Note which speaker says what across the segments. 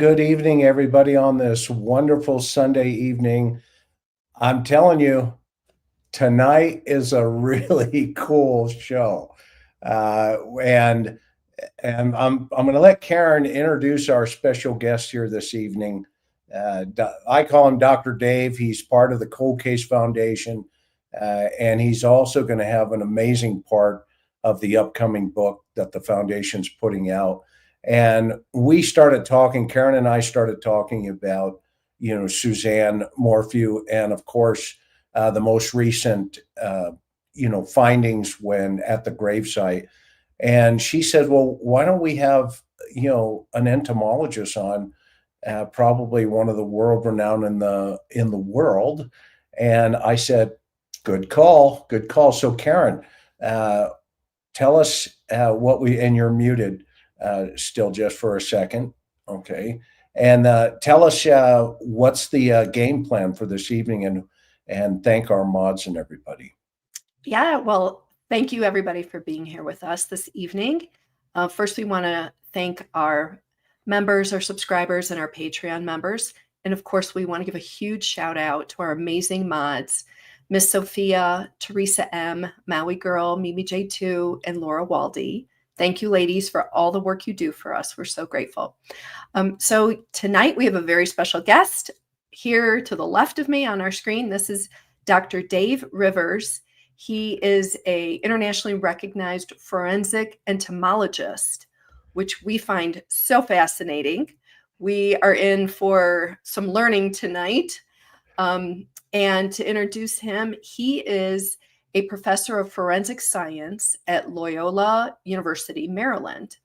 Speaker 1: good evening, everybody, on this wonderful Sunday evening. I'm telling you, tonight is a really cool show. And I'm going to let Karen introduce our special guest here this evening. I call him Dr. Dave. He's part of the Cold Case Foundation, and he's also going to have an amazing part of the upcoming book that the foundation's putting out. And Karen and I started talking about, Suzanne Morphew, and of course, the most recent, findings when at the gravesite. And she said, well, why don't we have, an entomologist on, probably one of the world renowned in the world. And I said, good call, good call. So Karen, tell us and you're muted still just for a second. Okay. And tell us what's the game plan for this evening, and thank our mods and everybody.
Speaker 2: Yeah, well, thank you everybody for being here with us this evening. First, we want to thank our members, our subscribers, and our Patreon members. And of course, we want to give a huge shout out to our amazing mods, Miss Sophia, Teresa M, Maui Girl, Mimi J2, and Laura Waldy. Thank you, ladies, for all the work you do for us. We're so grateful. So tonight we have a very special guest here to the left of me on our screen. This is Dr. Dave Rivers. He is an internationally recognized forensic entomologist, which we find so fascinating. We are in for some learning tonight. And to introduce him, he is a professor of forensic science at Loyola University, Maryland.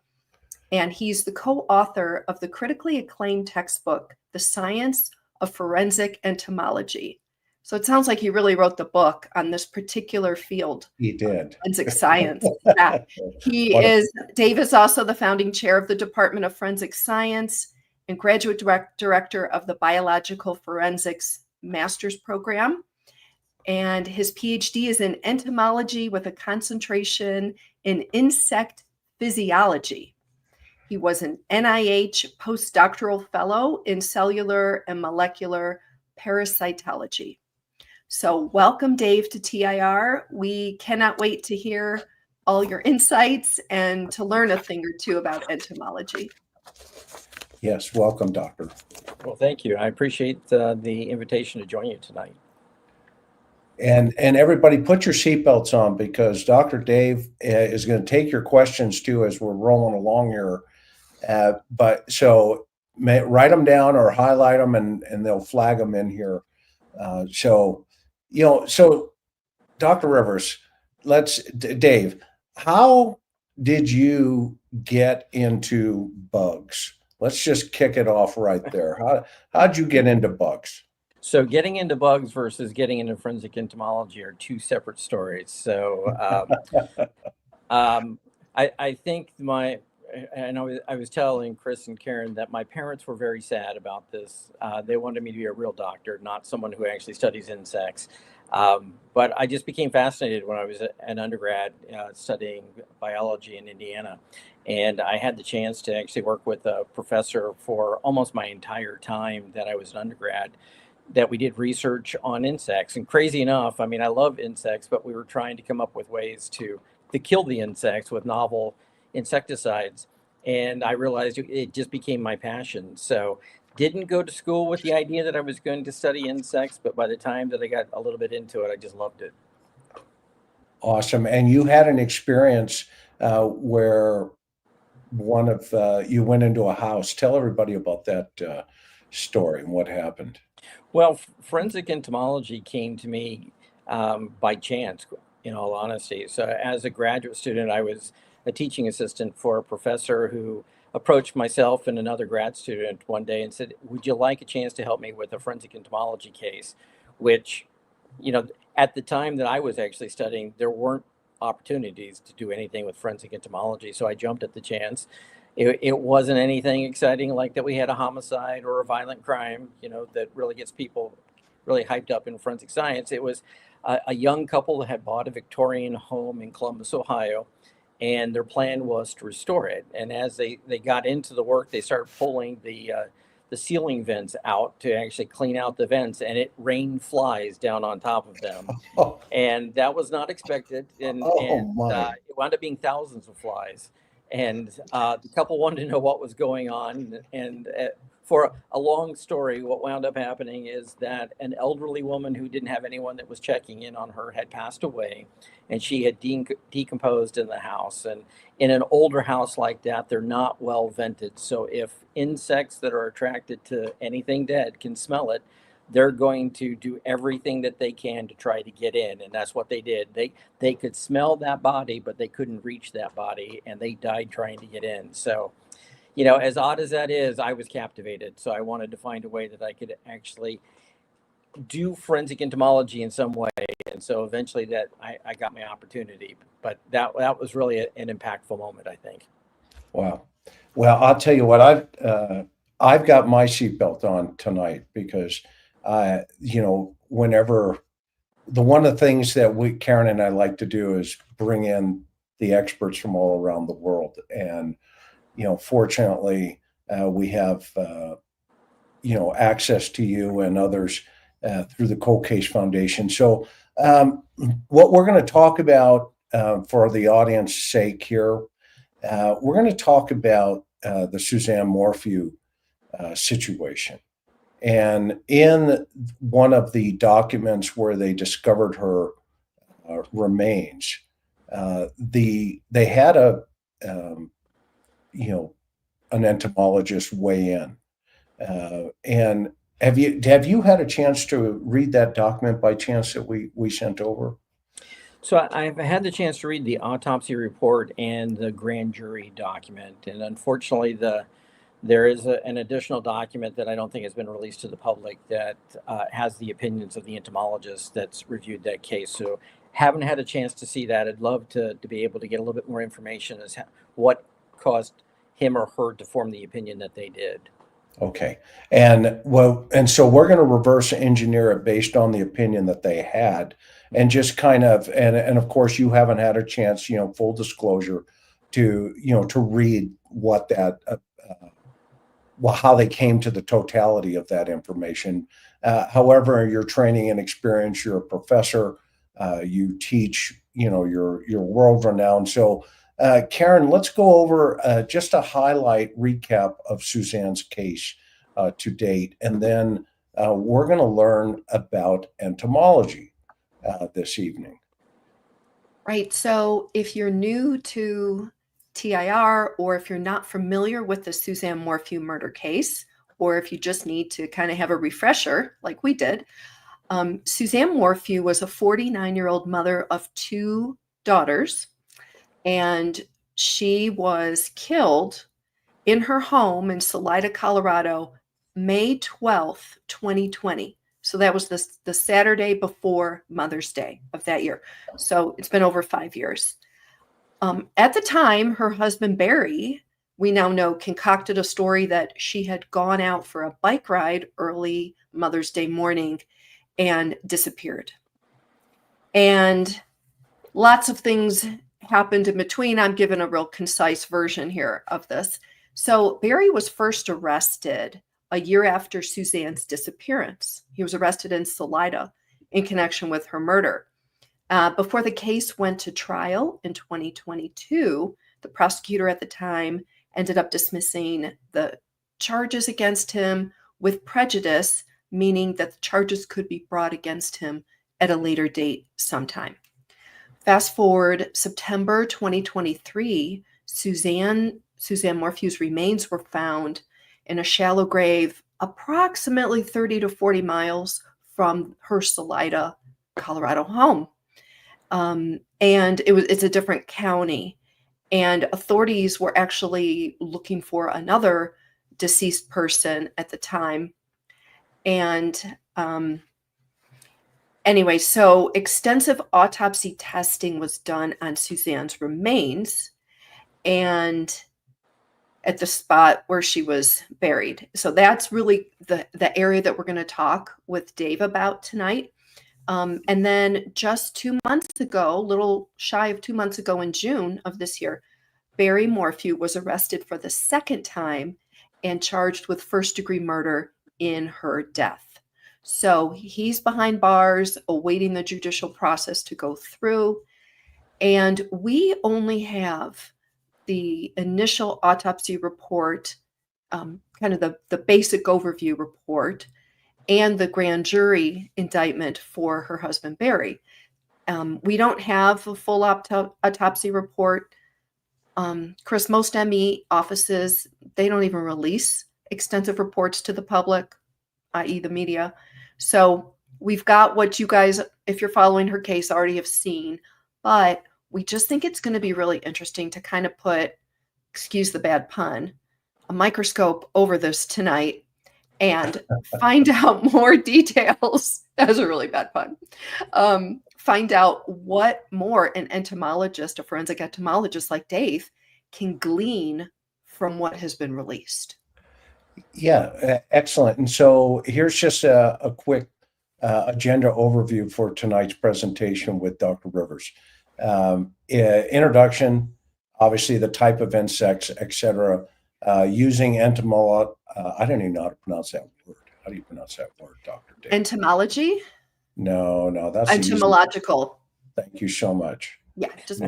Speaker 2: And he's the co-author of the critically acclaimed textbook, The Science of Forensic Entomology. So it sounds like he really wrote the book on this particular field.
Speaker 1: He did.
Speaker 2: Forensic science. Yeah. Dave is also the founding chair of the Department of Forensic Science and graduate director of the Biological Forensics Master's Program. And his PhD is in entomology with a concentration in insect physiology. He was an NIH postdoctoral fellow in cellular and molecular parasitology. So welcome, Dave, to TIR. We cannot wait to hear all your insights and to learn a thing or two about entomology.
Speaker 1: Yes, welcome, Doctor.
Speaker 3: Well, thank you. I appreciate the invitation to join you tonight.
Speaker 1: And everybody, put your seatbelts on, because Dr. Dave is going to take your questions too as we're rolling along here. But so write them down or highlight them, and they'll flag them in here. So Dr. Rivers, Dave, how did you get into bugs? Let's just kick it off right there. How'd you get into bugs?
Speaker 3: So getting into bugs versus getting into forensic entomology are two separate stories. So I think I was telling Chris and Karen that my parents were very sad about this. They wanted me to be a real doctor, not someone who actually studies insects. But I just became fascinated when I was an undergrad studying biology in Indiana. And I had the chance to actually work with a professor for almost my entire time that I was an undergrad, that we did research on insects. And crazy enough, I mean, I love insects, but we were trying to come up with ways to kill the insects with novel insecticides. And I realized it just became my passion. So didn't go to school with the idea that I was going to study insects, but by the time that I got a little bit into it, I just loved it.
Speaker 1: Awesome. And you had an experience where you went into a house. Tell everybody about that story and what happened.
Speaker 3: Well, forensic entomology came to me by chance, in all honesty. So as a graduate student, I was a teaching assistant for a professor who approached myself and another grad student one day and said, would you like a chance to help me with a forensic entomology case? Which, at the time that I was actually studying, there weren't opportunities to do anything with forensic entomology. So I jumped at the chance. It wasn't anything exciting like that we had a homicide or a violent crime, that really gets people really hyped up in forensic science. It was a young couple that had bought a Victorian home in Columbus, Ohio, and their plan was to restore it. And as they got into the work, they started pulling the the ceiling vents out to actually clean out the vents, and it rained flies down on top of them.
Speaker 1: Oh,
Speaker 3: And that was not expected. And
Speaker 1: my.
Speaker 3: it wound up being thousands of flies. And the couple wanted to know what was going on. And for a long story, what wound up happening is that an elderly woman who didn't have anyone that was checking in on her had passed away, and she had decomposed in the house. And in an older house like that, they're not well vented. So if insects that are attracted to anything dead can smell it, they're going to do everything that they can to try to get in. And that's what they did. They could smell that body, but they couldn't reach that body, and they died trying to get in. So, as odd as that is, I was captivated. So I wanted to find a way that I could actually do forensic entomology in some way. And so eventually that I got my opportunity. But that was really an impactful moment, I think.
Speaker 1: Wow. Well, I'll tell you what, I've got my seatbelt on tonight because whenever one of the things that Karen and I like to do is bring in the experts from all around the world. And, fortunately, we have, access to you and others through the Cold Case Foundation. So what we're going to talk about for the audience's sake here, we're going to talk about the Suzanne Morphew situation. And in one of the documents where they discovered her remains, they had an entomologist weigh in. And have you had a chance to read that document by chance that we sent over?
Speaker 3: So I've had the chance to read the autopsy report and the grand jury document, and unfortunately, there is an additional document that I don't think has been released to the public that has the opinions of the entomologist that's reviewed that case. So haven't had a chance to see that. I'd love to be able to get a little bit more information as what caused him or her to form the opinion that they did.
Speaker 1: Okay. And so we're going to reverse engineer it based on the opinion that they had, and just kind of, and of course you haven't had a chance, full disclosure, to read what that, how they came to the totality of that information. However, your training and experience, you're a professor, you teach, you're world renowned. So Karen, let's go over just a highlight recap of Suzanne's case to date, and then we're going to learn about entomology this evening.
Speaker 2: Right. So if you're new to TIR, or if you're not familiar with the Suzanne Morphew murder case, or if you just need to kind of have a refresher like we did, Suzanne Morphew was a 49-year-old mother of 2 daughters. And she was killed in her home in Salida, Colorado, May 12th, 2020. So that was the Saturday before Mother's Day of that year. So it's been over 5 years. At the time, her husband, Barry, we now know, concocted a story that she had gone out for a bike ride early Mother's Day morning and disappeared. And lots of things happened in between. I'm giving a real concise version here of this. So Barry was first arrested a year after Suzanne's disappearance. He was arrested in Salida in connection with her murder. Before the case went to trial in 2022, the prosecutor at the time ended up dismissing the charges against him with prejudice, meaning that the charges could be brought against him at a later date sometime. Fast forward September 2023, Suzanne Morphew's remains were found in a shallow grave approximately 30 to 40 miles from her Salida, Colorado home. And it's a different county. And authorities were actually looking for another deceased person at the time. And anyway, so extensive autopsy testing was done on Suzanne's remains and at the spot where she was buried. So that's really the area that we're going to talk with Dave about tonight. And then just 2 months ago, a little shy of 2 months ago in June of this year, Barry Morphew was arrested for the second time and charged with first-degree murder in her death. So he's behind bars, awaiting the judicial process to go through. And we only have the initial autopsy report, kind of the basic overview report, and the grand jury indictment for her husband, Barry. We don't have a full autopsy report. Chris, most ME offices, they don't even release extensive reports to the public, i.e. the media. So we've got what you guys, if you're following her case, already have seen, but we just think it's going to be really interesting to kind of put, excuse the bad pun, a microscope over this tonight and find out more details. That was a really bad pun. Find out what more an entomologist, a forensic entomologist like Dave, can glean from what has been released.
Speaker 1: Yeah, excellent. And so here's just a quick agenda overview for tonight's presentation with Dr. Rivers. Introduction, obviously the type of insects, etc. Using entomology. I don't even know how to pronounce that word. How do you pronounce that word, Dr. Dave?
Speaker 2: Entomology?
Speaker 1: No, that's
Speaker 2: entomological.
Speaker 1: Thank you so much.
Speaker 2: Yeah, just
Speaker 1: I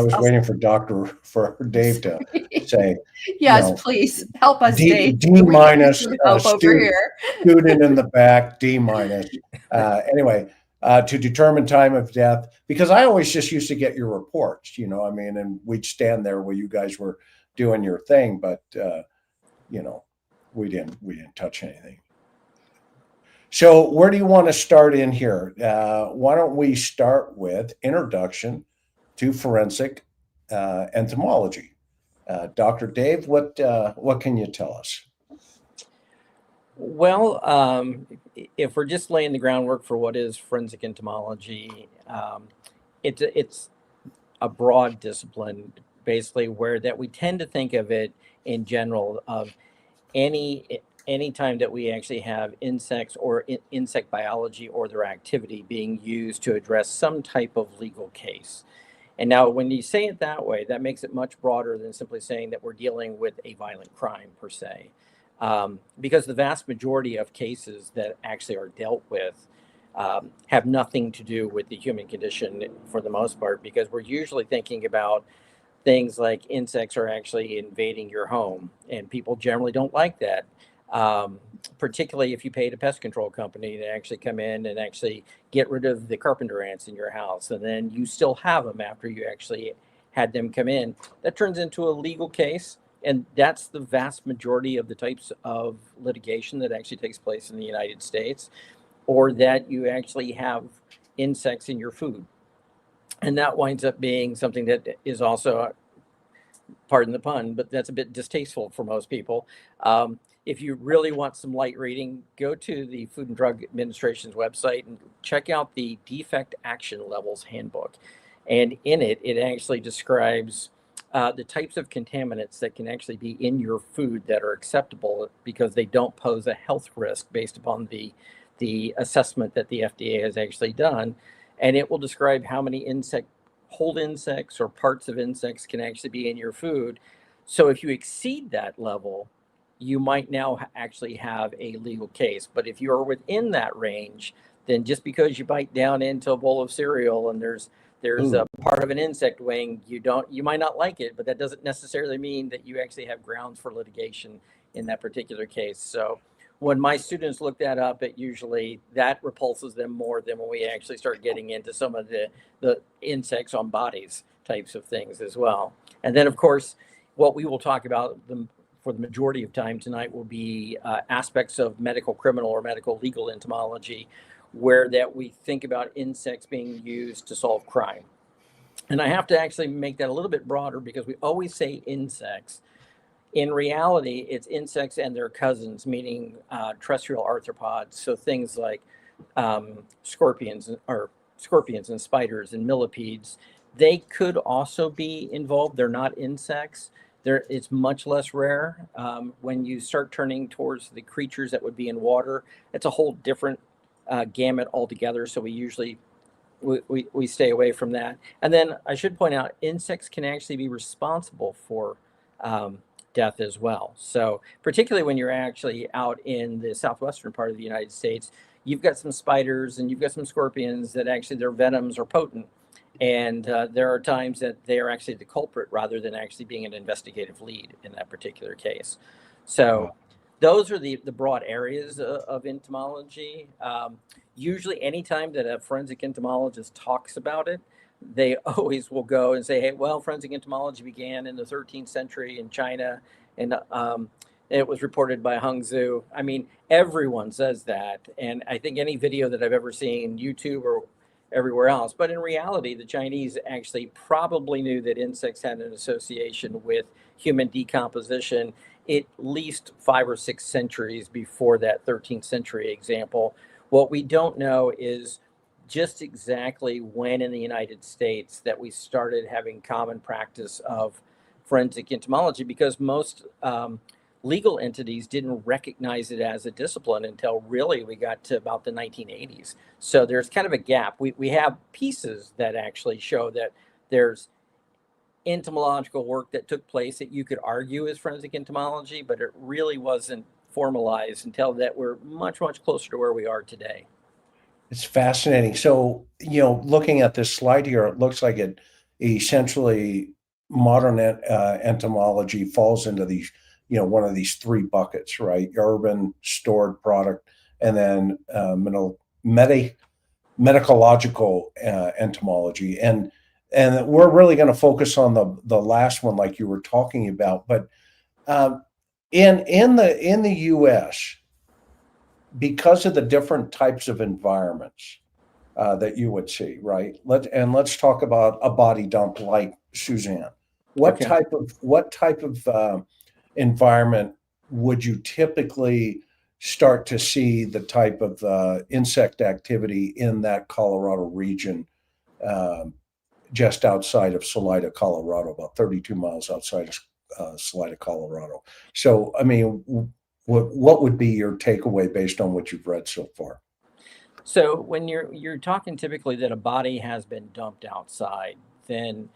Speaker 1: was waiting for Dave to say.
Speaker 2: Yes, please help us, Dave.
Speaker 1: D minus
Speaker 2: help over here.
Speaker 1: Student in the back, D minus. Anyway, to determine time of death, because I always just used to get your reports, and we'd stand there while you guys were doing your thing, but we didn't touch anything. So where do you want to start in here? Why don't we start with introduction to forensic entomology? Dr. Dave, what can you tell us?
Speaker 3: Well, if we're just laying the groundwork for what is forensic entomology, it's a broad discipline, basically, where that we tend to think of it in general of any time that we actually have insects or insect biology or their activity being used to address some type of legal case. And now when you say it that way, that makes it much broader than simply saying that we're dealing with a violent crime per se. Because the vast majority of cases that actually are dealt with have nothing to do with the human condition for the most part, because we're usually thinking about things like insects are actually invading your home, and people generally don't like that. Particularly if you paid a pest control company to actually come in and actually get rid of the carpenter ants in your house, and then you still have them after you actually had them come in. That turns into a legal case, and that's the vast majority of the types of litigation that actually takes place in the United States, or that you actually have insects in your food. And that winds up being something that is also, pardon the pun, but that's a bit distasteful for most people. If you really want some light reading, go to the Food and Drug Administration's website and check out the Defect Action Levels Handbook. And in it, it actually describes the types of contaminants that can actually be in your food that are acceptable because they don't pose a health risk based upon the assessment that the FDA has actually done. And it will describe how many whole insects or parts of insects can actually be in your food. So if you exceed that level, you might now actually have a legal case. But if you're within that range, then just because you bite down into a bowl of cereal and there's a part of an insect wing, you might not like it, but that doesn't necessarily mean that you actually have grounds for litigation in that particular case. So when my students look that up, it usually that repulses them more than when we actually start getting into some of the insects on bodies types of things as well. And then, of course, what we will talk about for the majority of time tonight will be aspects of medical criminal or medical legal entomology, where that we think about insects being used to solve crime. And I have to actually make that a little bit broader because we always say insects. In reality, it's insects and their cousins, meaning terrestrial arthropods. So things like scorpions and spiders and millipedes. They could also be involved. They're not insects. It's much less rare. When you start turning towards the creatures that would be in water, it's a whole different gamut altogether. So we usually we stay away from that. And then I should point out, insects can actually be responsible for death as well. So particularly when you're actually out in the southwestern part of the United States, you've got some spiders and you've got some scorpions that actually their venoms are potent. And there are times that they are actually the culprit rather than actually being an investigative lead in that particular case. So those are the broad areas of entomology. Usually anytime that a forensic entomologist talks about it, they always will go and say, hey, well, forensic entomology began in the 13th century in China, and it was reported by Hangzhou. I mean, everyone says that. And I think any video that I've ever seen, YouTube or everywhere else, but in reality, the Chinese actually probably knew that insects had an association with human decomposition at least 5 or 6 centuries before that 13th century example. What we don't know is just exactly when in the United States that we started having common practice of forensic entomology, because most legal entities didn't recognize it as a discipline until really we got to about the 1980s. So there's kind of a gap. We have pieces that actually show that there's entomological work that took place that you could argue is forensic entomology, but it really wasn't formalized until that we're much, much closer to where we are today.
Speaker 1: It's fascinating. So, looking at this slide here, it looks like it essentially modern entomology falls into these, one of these three buckets, right? Urban, stored product, and then medicological entomology. And we're really going to focus on the last one, like you were talking about. But in the U.S., because of the different types of environments that you would see, right? Let's talk about a body dump like Suzanne. What type of environment would you typically start to see the type of insect activity in that Colorado region, just outside of Salida, Colorado, about 32 miles outside of Salida, Colorado? So, I mean, what would be your takeaway based on what you've read so far?
Speaker 3: So when you're talking typically that a body has been dumped outside, then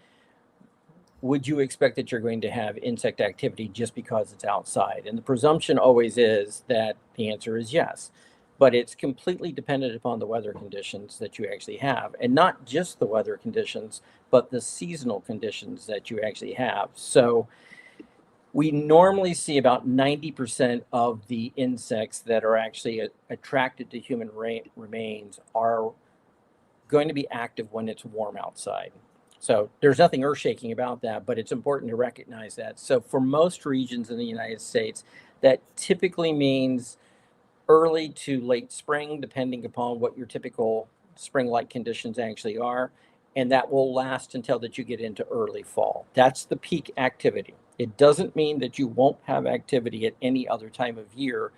Speaker 3: would you expect that you're going to have insect activity just because it's outside? And the presumption always is that the answer is yes, but it's completely dependent upon the weather conditions that you actually have, and not just the weather conditions, but the seasonal conditions that you actually have. So we normally see about 90% of the insects that are actually attracted to human remains are going to be active when it's warm outside. So there's nothing earth-shaking about that, but it's important to recognize that. So for most regions in the United States, that typically means early to late spring, depending upon what your typical spring-like conditions actually are. And that will last until that you get into early fall. That's the peak activity. It doesn't mean that you won't have activity at any other time of year,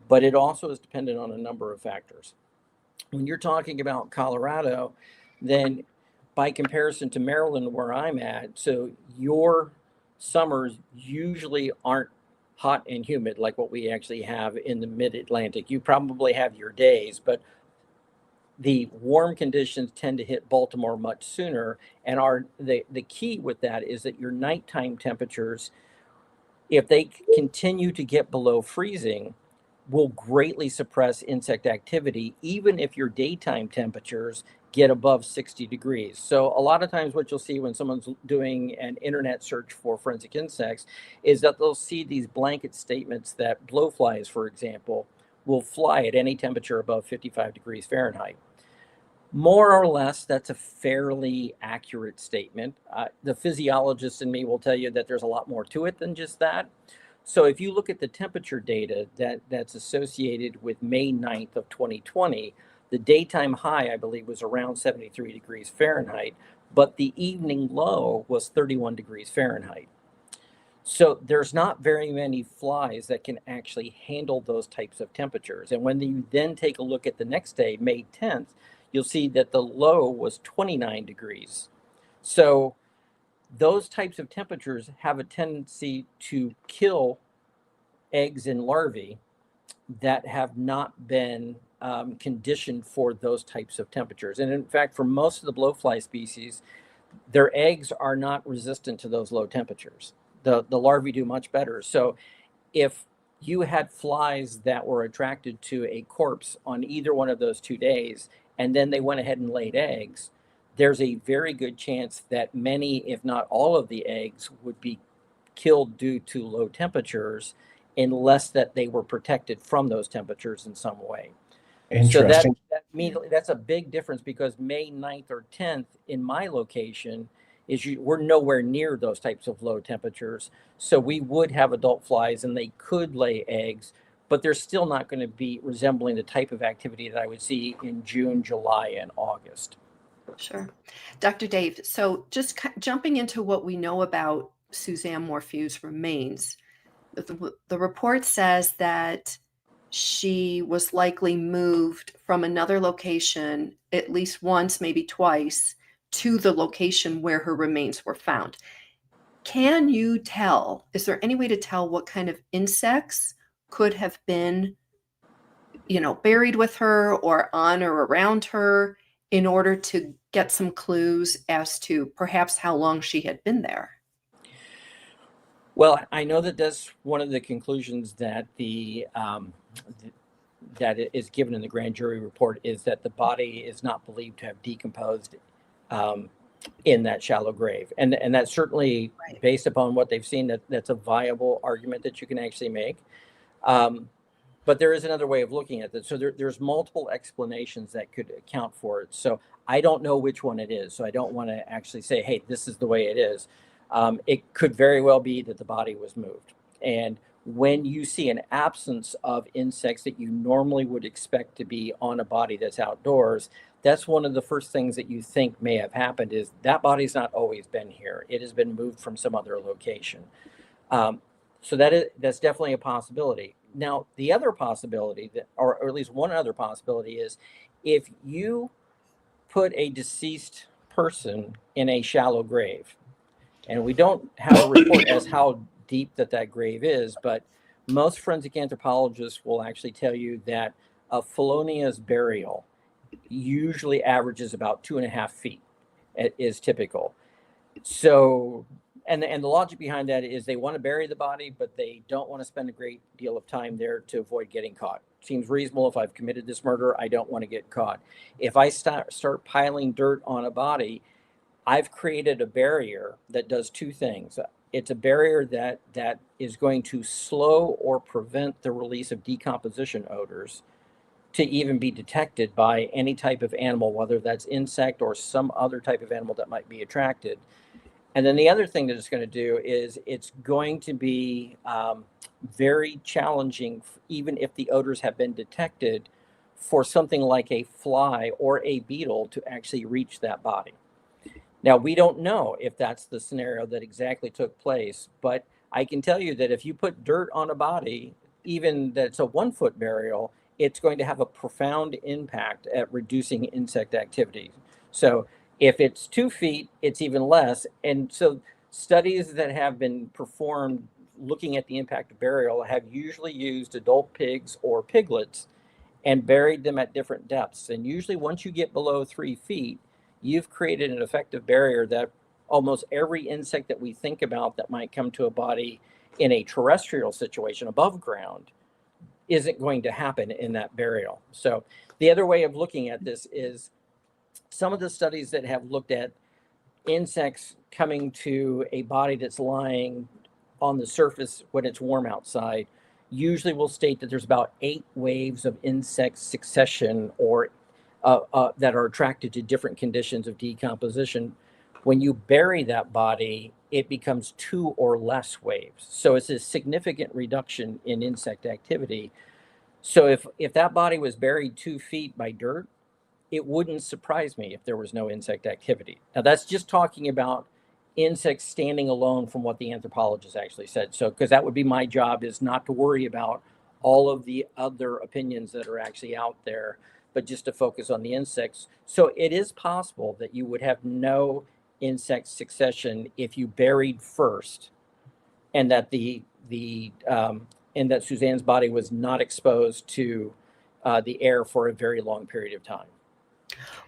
Speaker 3: but it also is dependent on a number of factors. When you're talking about Colorado, then by comparison to Maryland, where I'm at, so your summers usually aren't hot and humid like what we actually have in the mid-Atlantic. You probably have your days, but the warm conditions tend to hit Baltimore much sooner. And the key with that is that your nighttime temperatures, if they continue to get below freezing, will greatly suppress insect activity, even if your daytime temperatures get above 60 degrees. So a lot of times what you'll see when someone's doing an internet search for forensic insects is that they'll see these blanket statements that blowflies, for example, will fly at any temperature above 55 degrees Fahrenheit. More or less, that's a fairly accurate statement. The physiologist in me will tell you that there's a lot more to it than just that. So if you look at the temperature data that's associated with May 9th of 2020, the daytime high, I believe, was around 73 degrees Fahrenheit, but the evening low was 31 degrees Fahrenheit. So there's not very many flies that can actually handle those types of temperatures. And when you then take a look at the next day, May 10th, you'll see that the low was 29 degrees. So those types of temperatures have a tendency to kill eggs and larvae that have not been conditioned for those types of temperatures. And in fact, for most of the blowfly species, their eggs are not resistant to those low temperatures. The larvae do much better. So if you had flies that were attracted to a corpse on either one of those 2 days, and then they went ahead and laid eggs, there's a very good chance that many, if not all of the eggs would be killed due to low temperatures, unless that they were protected from those temperatures in some way. So that immediately, that's a big difference, because May 9th or 10th in my location is we're nowhere near those types of low temperatures. So we would have adult flies and they could lay eggs, but they're still not going to be resembling the type of activity that I would see in June, July, and August.
Speaker 2: Sure. Dr. Dave, so just jumping into what we know about Suzanne Morphew's remains, the report says that she was likely moved from another location at least once, maybe twice, to the location where her remains were found. Can you tell, is there any way to tell what kind of insects could have been, buried with her or on or around her, in order to get some clues as to perhaps how long she had been there?
Speaker 3: Well, I know that that's one of the conclusions that that is given in the grand jury report, is that the body is not believed to have decomposed in that shallow grave, and that's certainly
Speaker 2: Right.
Speaker 3: based upon what they've seen. That's a viable argument that you can actually make. But there is another way of looking at it. So there's multiple explanations that could account for it. So I don't know which one it is. So I don't want to actually say, hey, this is the way it is. It could very well be that the body was moved. And when you see an absence of insects that you normally would expect to be on a body that's outdoors, that's one of the first things that you think may have happened, is that body's not always been here. It has been moved from some other location. So that's definitely a possibility. Now, the other possibility, or at least one other possibility, is if you put a deceased person in a shallow grave, and we don't have a report as how deep that grave is, but most forensic anthropologists will actually tell you that a Felonia's burial usually averages about 2.5 feet is typical. So, and the logic behind that is they want to bury the body, but they don't want to spend a great deal of time there to avoid getting caught. Seems reasonable. If I've committed this murder, I don't want to get caught. If I start piling dirt on a body, I've created a barrier that does two things. It's a barrier that is going to slow or prevent the release of decomposition odors to even be detected by any type of animal, whether that's insect or some other type of animal that might be attracted. And then the other thing that it's going to do is it's going to be very challenging, even if the odors have been detected, for something like a fly or a beetle to actually reach that body. Now, we don't know if that's the scenario that exactly took place, but I can tell you that if you put dirt on a body, even that it's a 1-foot burial, it's going to have a profound impact at reducing insect activity. So if it's 2 feet, it's even less. And so studies that have been performed looking at the impact of burial have usually used adult pigs or piglets and buried them at different depths. And usually once you get below 3 feet, you've created an effective barrier that almost every insect that we think about that might come to a body in a terrestrial situation above ground isn't going to happen in that burial. So the other way of looking at this is some of the studies that have looked at insects coming to a body that's lying on the surface when it's warm outside usually will state that there's about 8 waves of insect succession or that are attracted to different conditions of decomposition. When you bury that body, it becomes 2 or less waves. So it's a significant reduction in insect activity. So if that body was buried 2 feet by dirt, it wouldn't surprise me if there was no insect activity. Now, that's just talking about insects standing alone from what the anthropologist actually said. So, because that would be my job, is not to worry about all of the other opinions that are actually out there, but just to focus on the insects. So it is possible that you would have no insect succession if you buried first, and that and that Suzanne's body was not exposed to the air for a very long period of time.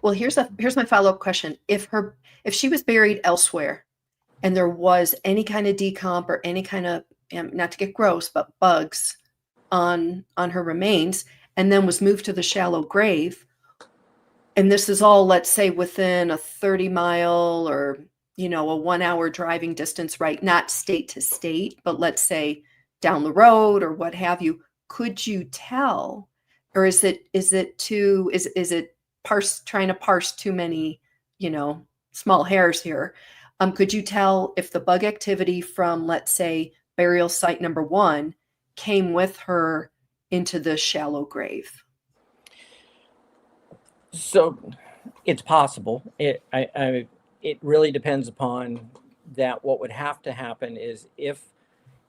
Speaker 2: Well, here's my follow-up question. If she was buried elsewhere and there was any kind of decomp or any kind of, not to get gross, but bugs on her remains, and then was moved to the shallow grave. And this is all, let's say, within a 30-mile or, a 1-hour driving distance, right? Not state to state, but let's say down the road or what have you. Could you tell, or is it trying to parse too many, small hairs here? Could you tell if the bug activity from, let's say, burial site number 1 came with her into the shallow grave?
Speaker 3: So it's possible. It really depends upon that. What would have to happen is if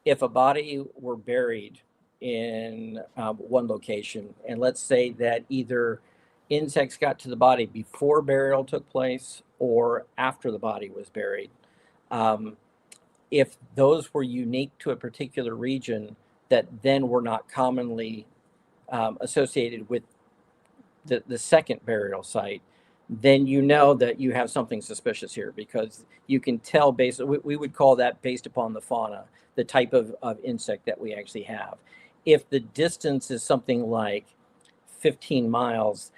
Speaker 3: a body were buried in one location, and let's say that either insects got to the body before burial took place or after the body was buried, if those were unique to a particular region that then were not commonly associated with the second burial site, then you know that you have something suspicious here, because you can tell we would call that based upon the fauna, the type of insect that we actually have. If the distance is something like 15 miles,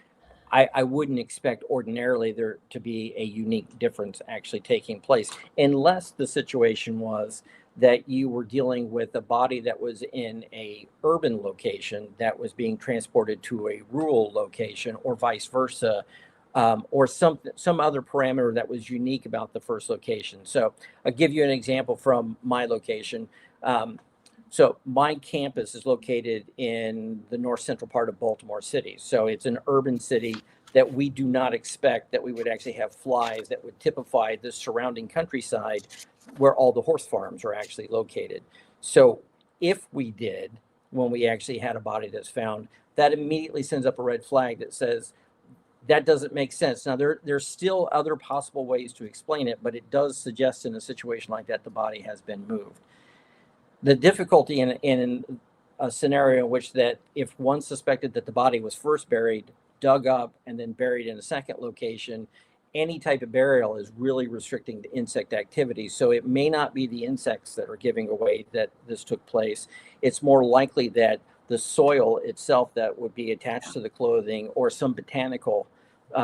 Speaker 3: I wouldn't expect ordinarily there to be a unique difference actually taking place, unless the situation was that you were dealing with a body that was in a urban location that was being transported to a rural location, or vice versa, or some other parameter that was unique about the first location. So I'll give you an example from my location. So my campus is located in the north central part of Baltimore City. So it's an urban city that we do not expect that we would actually have flies that would typify the surrounding countryside where all the horse farms are actually located. So if we did, when we actually had a body that's found, that immediately sends up a red flag that says, that doesn't make sense. Now, there's still other possible ways to explain it, but it does suggest in a situation like that, the body has been moved. The difficulty in a scenario in which that if one suspected that the body was first buried, dug up, and then buried in a second location, any type of burial is really restricting the insect activity. So it may not be the insects that are giving away that this took place. It's more likely that the soil itself that would be attached to the clothing, or some botanical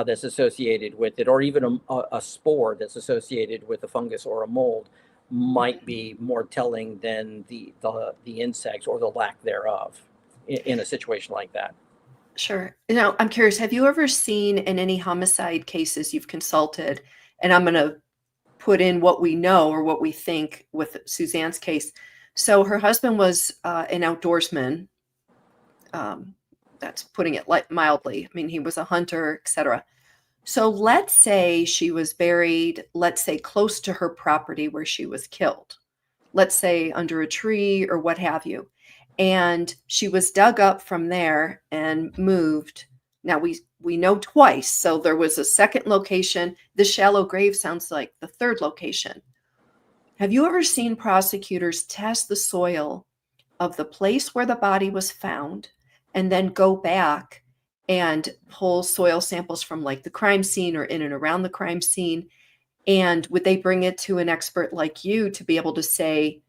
Speaker 3: that's associated with it, or even a spore that's associated with a fungus or a mold, might be more telling than the insects or the lack thereof in a situation like that.
Speaker 2: Sure. Now, I'm curious, have you ever seen in any homicide cases you've consulted, and I'm going to put in what we know or what we think with Suzanne's case. So her husband was an outdoorsman. That's putting it mildly. I mean, he was a hunter, etc. So let's say she was buried, let's say close to her property where she was killed, let's say under a tree or what have you. And she was dug up from there and moved. Now we know twice. So there was a second location. The shallow grave sounds like the third location. Have you ever seen prosecutors test the soil of the place where the body was found and then go back and pull soil samples from like the crime scene or in and around the crime scene? And would they bring it to an expert like you to be able to say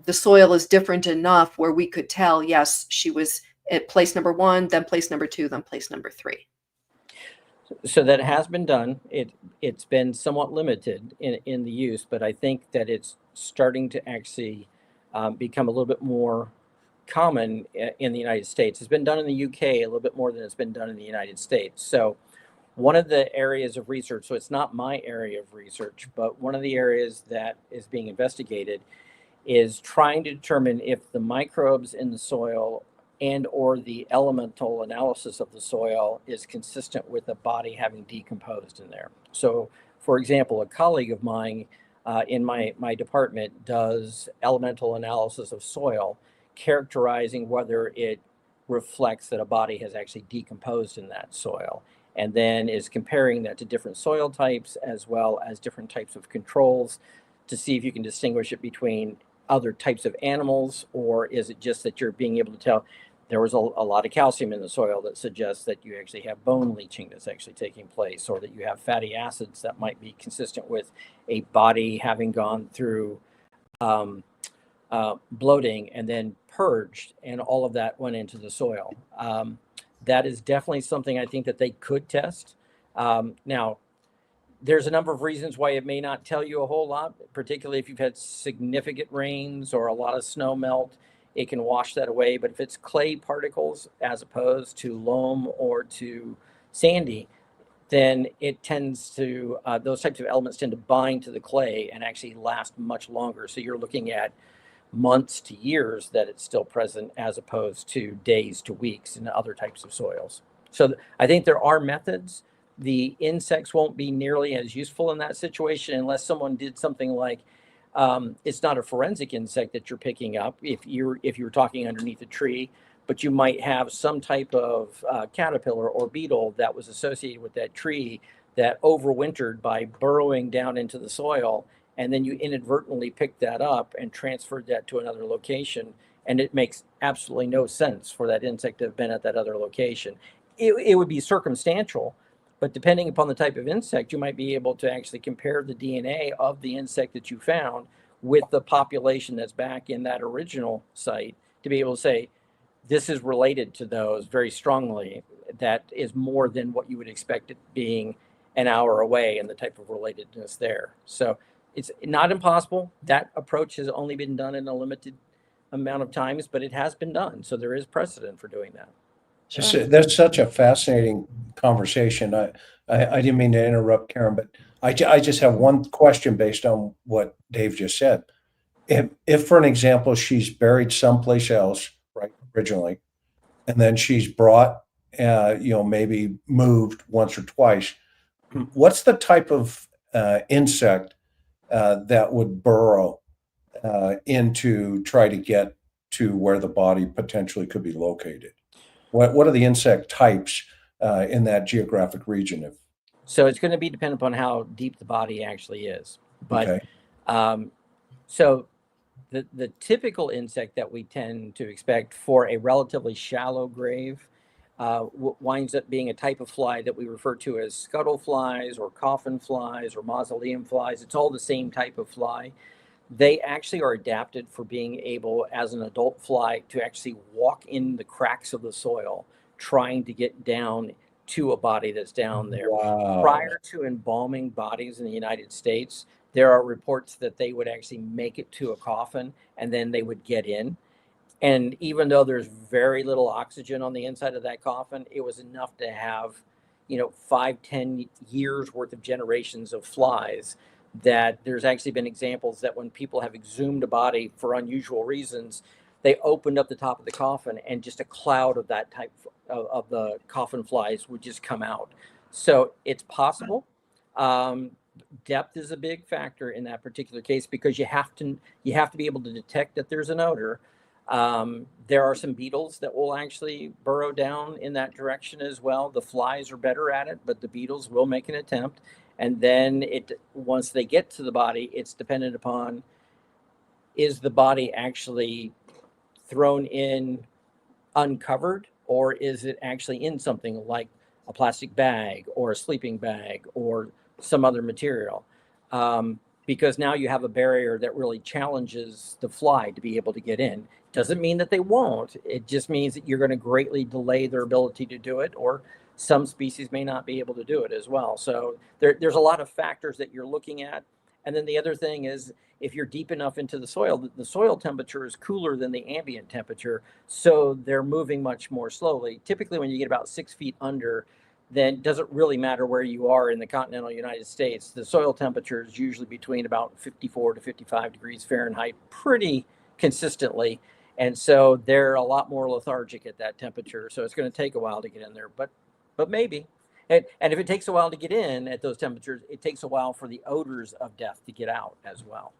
Speaker 2: the soil is different enough where we could tell, yes, she was at place number 1, then place number 2, then place number 3?
Speaker 3: So that has been done. It's been somewhat limited in the use, but I think that it's starting to actually become a little bit more common in the United States. It's been done in the UK a little bit more than it's been done in the United States. So one of the areas of research, so it's not my area of research, but one of the areas that is being investigated is trying to determine if the microbes in the soil and or the elemental analysis of the soil is consistent with the body having decomposed in there. So, for example, a colleague of mine in my department does elemental analysis of soil, characterizing whether it reflects that a body has actually decomposed in that soil, and then is comparing that to different soil types as well as different types of controls to see if you can distinguish it between other types of animals, or is it just that you're being able to tell there was a lot of calcium in the soil that suggests that you actually have bone leaching that's actually taking place, or that you have fatty acids that might be consistent with a body having gone through bloating and then purged, and all of that went into the soil. That is definitely something I think that they could test. Now, there's a number of reasons why it may not tell you a whole lot, particularly if you've had significant rains or a lot of snow melt. It can wash that away. But if it's clay particles as opposed to loam or to sandy, then it tends to, those types of elements tend to bind to the clay and actually last much longer. So you're looking at months to years that it's still present, as opposed to days to weeks in other types of soils. So I think there are methods. The insects won't be nearly as useful in that situation unless someone did something like, it's not a forensic insect that you're picking up if you're talking underneath a tree, but you might have some type of caterpillar or beetle that was associated with that tree that overwintered by burrowing down into the soil, and then you inadvertently picked that up and transferred that to another location, and it makes absolutely no sense for that insect to have been at that other location. It would be circumstantial, but depending upon the type of insect, you might be able to actually compare the DNA of the insect that you found with the population that's back in that original site to be able to say, this is related to those very strongly. That is more than what you would expect it being an hour away, and the type of relatedness there. So it's not impossible. That approach has only been done in a limited amount of times, but it has been done. So there is precedent for doing that.
Speaker 1: That's such a fascinating conversation. I didn't mean to interrupt, Karen, but I just have one question based on what Dave just said. If, for an example, she's buried someplace else, right, originally, and then she's brought, maybe moved once or twice, what's the type of insect that would burrow into try to get to where the body potentially could be located? What are the insect types in that geographic region?
Speaker 3: So it's going to be dependent upon how deep the body actually is. But
Speaker 1: Okay.
Speaker 3: So the typical insect that we tend to expect for a relatively shallow grave winds up being a type of fly that we refer to as scuttle flies or coffin flies or mausoleum flies. It's all the same type of fly. They actually are adapted for being able, as an adult fly, to actually walk in the cracks of the soil, trying to get down to a body that's down there.
Speaker 1: Wow.
Speaker 3: Prior to embalming bodies in the United States, there are reports that they would actually make it to a coffin and then they would get in. And even though there's very little oxygen on the inside of that coffin, it was enough to have, 5-10 years worth of generations of flies. That there's actually been examples that when people have exhumed a body for unusual reasons, they opened up the top of the coffin and just a cloud of that type of the coffin flies would just come out. So it's possible. Depth is a big factor in that particular case, because you have to be able to detect that there's an odor. There are some beetles that will actually burrow down in that direction as well. The flies are better at it, but the beetles will make an attempt. And then once they get to the body, it's dependent upon, is the body actually thrown in uncovered, or is it actually in something like a plastic bag or a sleeping bag or some other material? Because now you have a barrier that really challenges the fly to be able to get in. Doesn't mean that they won't. It just means that you're going to greatly delay their ability to do it, or some species may not be able to do it as well. So there's a lot of factors that you're looking at. And then the other thing is, if you're deep enough into the soil temperature is cooler than the ambient temperature. So they're moving much more slowly. Typically, when you get about 6 feet under, then it doesn't really matter where you are in the continental United States. The soil temperature is usually between about 54 to 55 degrees Fahrenheit pretty consistently. And so they're a lot more lethargic at that temperature. So it's going to take a while to get in there, but maybe. And if it takes a while to get in at those temperatures, it takes a while for the odors of death to get out as well.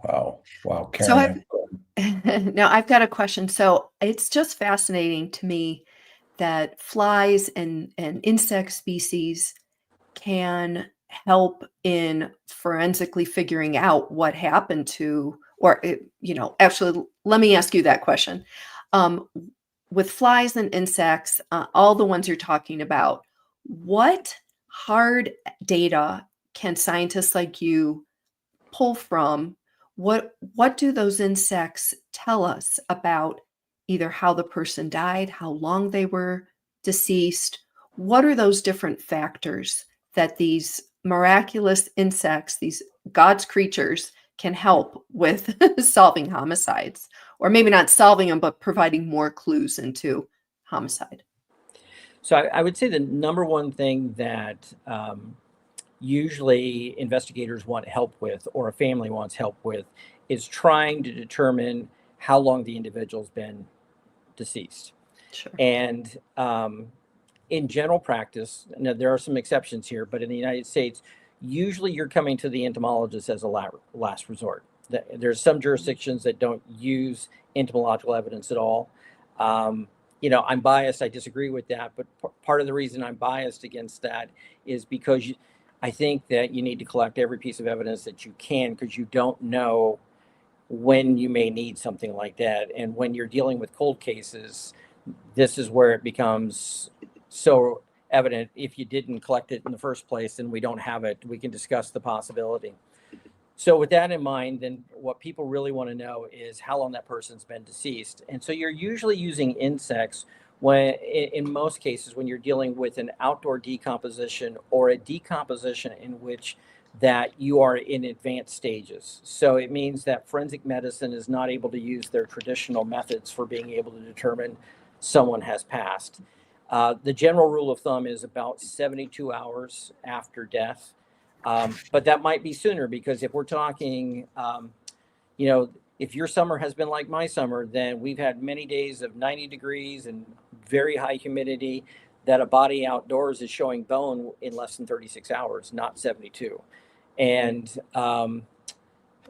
Speaker 1: Wow.
Speaker 2: So
Speaker 1: Karen.
Speaker 2: now I've got a question. So it's just fascinating to me that flies and insect species can help in forensically figuring out what happened to, or actually, let me ask you that question. with flies and insects, all the ones you're talking about, what hard data can scientists like you pull from? What do those insects tell us about either how the person died, how long they were deceased? What are those different factors that these miraculous insects, these God's creatures, can help with solving homicides? Or maybe not solving them, but providing more clues into homicide.
Speaker 3: So I would say the number one thing that usually investigators want help with, or a family wants help with, is trying to determine how long the individual's been deceased.
Speaker 2: Sure.
Speaker 3: And in general practice, now there are some exceptions here, but in the United States, usually you're coming to the entomologist as a last resort. There's some jurisdictions that don't use entomological evidence at all. I'm biased. I disagree with that. But part of the reason I'm biased against that is because I think that you need to collect every piece of evidence that you can, because you don't know when you may need something like that. And when you're dealing with cold cases, this is where it becomes so evident. If you didn't collect it in the first place and we don't have it, we can discuss the possibility. So with that in mind, then what people really want to know is how long that person's been deceased. And so you're usually using insects when, in most cases, when you're dealing with an outdoor decomposition or a decomposition in which that you are in advanced stages. So it means that forensic medicine is not able to use their traditional methods for being able to determine someone has passed. The general rule of thumb is about 72 hours after death. But that might be sooner, because if we're talking, if your summer has been like my summer, then we've had many days of 90 degrees and very high humidity, that a body outdoors is showing bone in less than 36 hours, not 72. And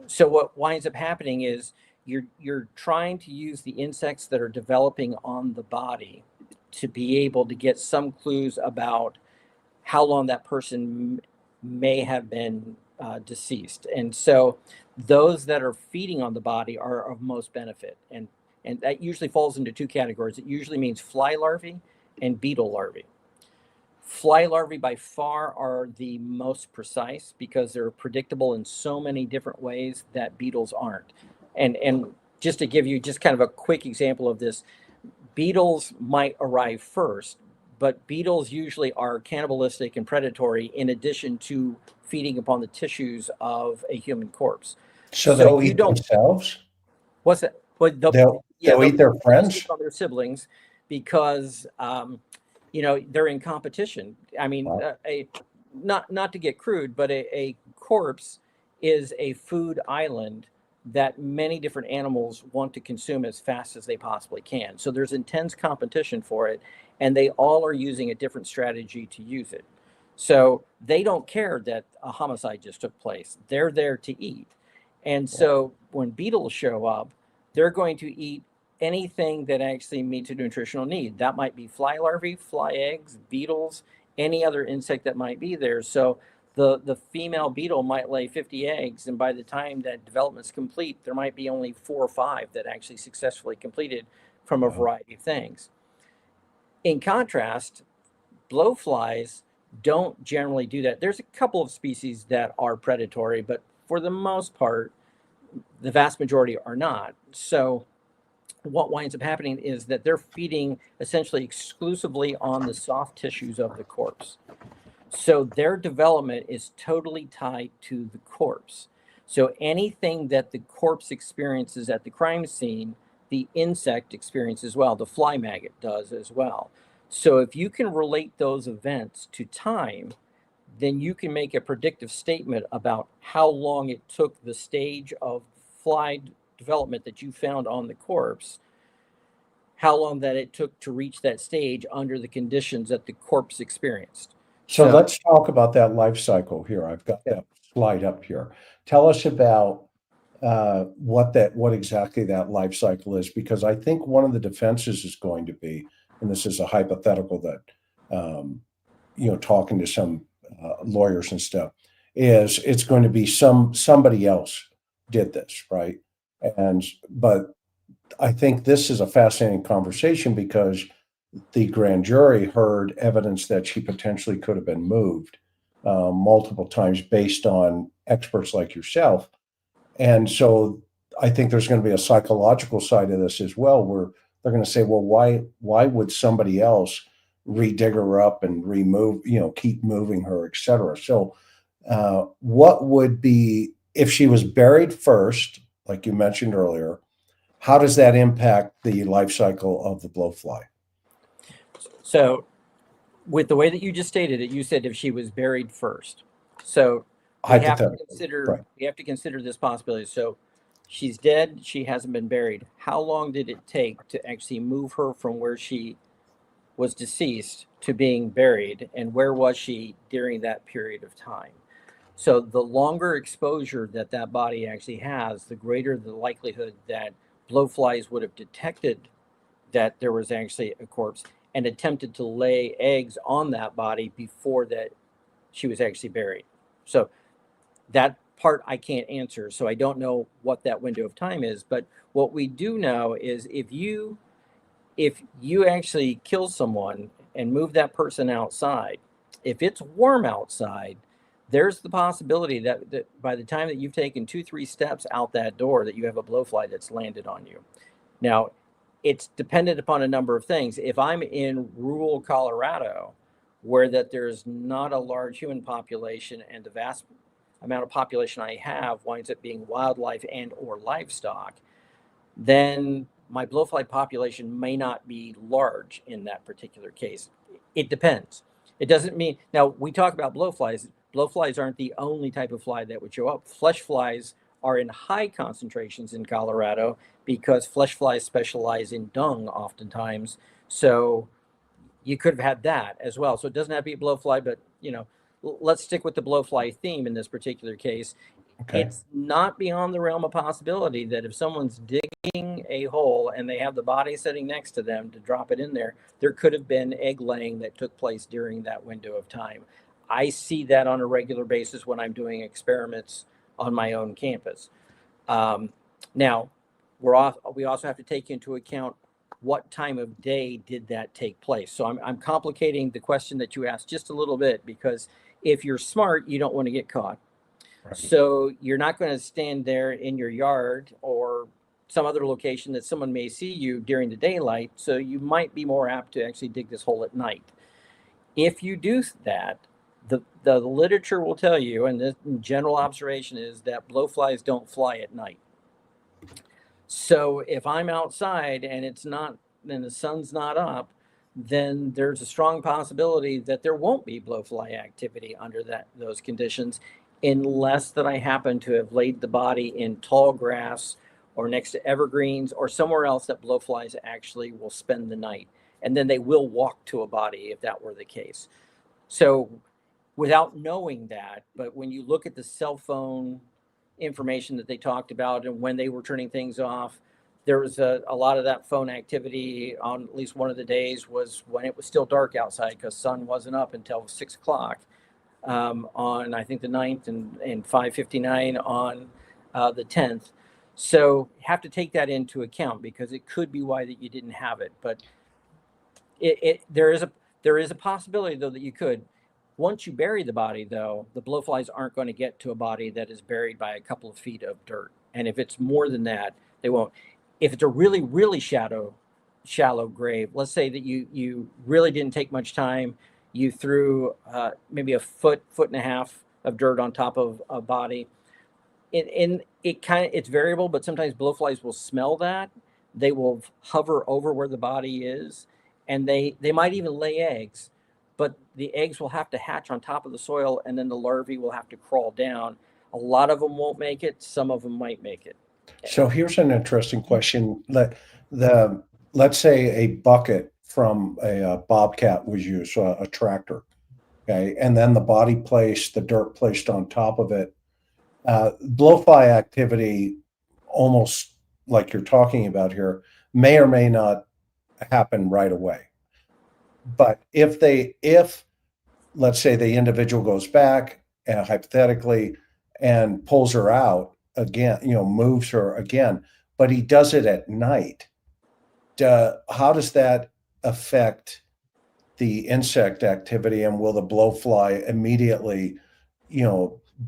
Speaker 3: so what winds up happening is you're trying to use the insects that are developing on the body to be able to get some clues about how long that person may have been deceased. And so those that are feeding on the body are of most benefit. And that usually falls into two categories. It usually means fly larvae and beetle larvae. Fly larvae by far are the most precise, because they're predictable in so many different ways that beetles aren't. And just to give you just kind of a quick example of this, beetles might arrive first, but beetles usually are cannibalistic and predatory, in addition to feeding upon the tissues of a human corpse.
Speaker 1: So they'll eat themselves?
Speaker 3: What's that? Well,
Speaker 1: they'll eat their friends?
Speaker 3: On their siblings, because they're in competition. I mean,
Speaker 1: Wow.
Speaker 3: Not to get crude, but a corpse is a food island that many different animals want to consume as fast as they possibly can. So there's intense competition for it, and they all are using a different strategy to use it. So they don't care that a homicide just took place. They're there to eat. And so when beetles show up, they're going to eat anything that actually meets a nutritional need. That might be fly larvae, fly eggs, beetles, any other insect that might be there. So the female beetle might lay 50 eggs, and by the time that development's complete, there might be only 4 or 5 that actually successfully completed from a variety of things. In contrast, blowflies don't generally do that. There's a couple of species that are predatory, but for the most part, the vast majority are not. So what winds up happening is that they're feeding essentially exclusively on the soft tissues of the corpse. So their development is totally tied to the corpse. So anything that the corpse experiences at the crime scene, the insect experiences as well. The fly maggot does as well. So if you can relate those events to time, then you can make a predictive statement about how long it took the stage of fly development that you found on the corpse, how long that it took to reach that stage under the conditions that the corpse experienced.
Speaker 1: So let's talk about that life cycle here. I've got that slide up here. Tell us about what exactly that life cycle is, because I think one of the defenses is going to be, and this is a hypothetical that talking to some lawyers and stuff, is it's going to be somebody else did this, right? But I think this is a fascinating conversation because the grand jury heard evidence that she potentially could have been moved multiple times based on experts like yourself. And so I think there's going to be a psychological side of this as well, where they're going to say, well, why would somebody else redig her up and remove, keep moving her, et cetera? So what would be, if she was buried first, like you mentioned earlier, how does that impact the life cycle of the blowfly?
Speaker 3: So with the way that you just stated it, you said if she was buried first. So we have to consider this possibility. So she's dead, she hasn't been buried. How long did it take to actually move her from where she was deceased to being buried, and where was she during that period of time? So the longer exposure that that body actually has, the greater the likelihood that blowflies would have detected that there was actually a corpse and attempted to lay eggs on that body before that she was actually buried. So that part I can't answer. So I don't know what that window of time is. But what we do know is if you actually kill someone and move that person outside, if it's warm outside, there's the possibility that by the time that you've taken 2-3 steps out that door, that you have a blowfly that's landed on you. Now, it's dependent upon a number of things. If I'm in rural Colorado, where that there's not a large human population and the vast amount of population I have winds up being wildlife and or livestock, then my blowfly population may not be large in that particular case. It depends. It doesn't mean, now we talk about blowflies. Blowflies aren't the only type of fly that would show up. Flesh flies are in high concentrations in Colorado because flesh flies specialize in dung oftentimes. So you could have had that as well. So it doesn't have to be a blowfly, but let's stick with the blowfly theme in this particular case. Okay. It's not beyond the realm of possibility that if someone's digging a hole and they have the body sitting next to them to drop it in there, there could have been egg laying that took place during that window of time. I see that on a regular basis when I'm doing experiments on my own campus. Now, we also have to take into account what time of day did that take place. So I'm complicating the question that you asked just a little bit, because if you're smart, you don't want to get caught. Right. So you're not going to stand there in your yard or some other location that someone may see you during the daylight. So you might be more apt to actually dig this hole at night. If you do that, the literature will tell you, and the general observation is that blowflies don't fly at night. So if I'm outside and the sun's not up, then there's a strong possibility that there won't be blowfly activity under those conditions, unless that I happen to have laid the body in tall grass or next to evergreens or somewhere else that blowflies actually will spend the night. And then they will walk to a body if that were the case. So without knowing that, but when you look at the cell phone information that they talked about and when they were turning things off, there was a lot of that phone activity on at least one of the days was when it was still dark outside, because sun wasn't up until 6 o'clock on I think the 9th and 5:59 on the 10th. So you have to take that into account, because it could be why that you didn't have it. But there is a possibility though that you could. Once you bury the body, though, the blowflies aren't going to get to a body that is buried by a couple of feet of dirt. And if it's more than that, they won't. If it's a really, really shallow grave, let's say that you really didn't take much time, you threw maybe a foot and a half of dirt on top of a body. It's variable, but sometimes blowflies will smell that. They will hover over where the body is, and they might even lay eggs. But the eggs will have to hatch on top of the soil, and then the larvae will have to crawl down. A lot of them won't make it. Some of them might make it.
Speaker 1: So here's an interesting question. Let's say a bucket from a bobcat was used, so a tractor, okay, and then the dirt placed on top of it. Blowfly activity, almost like you're talking about here, may or may not happen right away. But if let's say the individual goes back hypothetically and pulls her out again, moves her again, but he does it at night. How does that affect the insect activity, and will the blowfly immediately,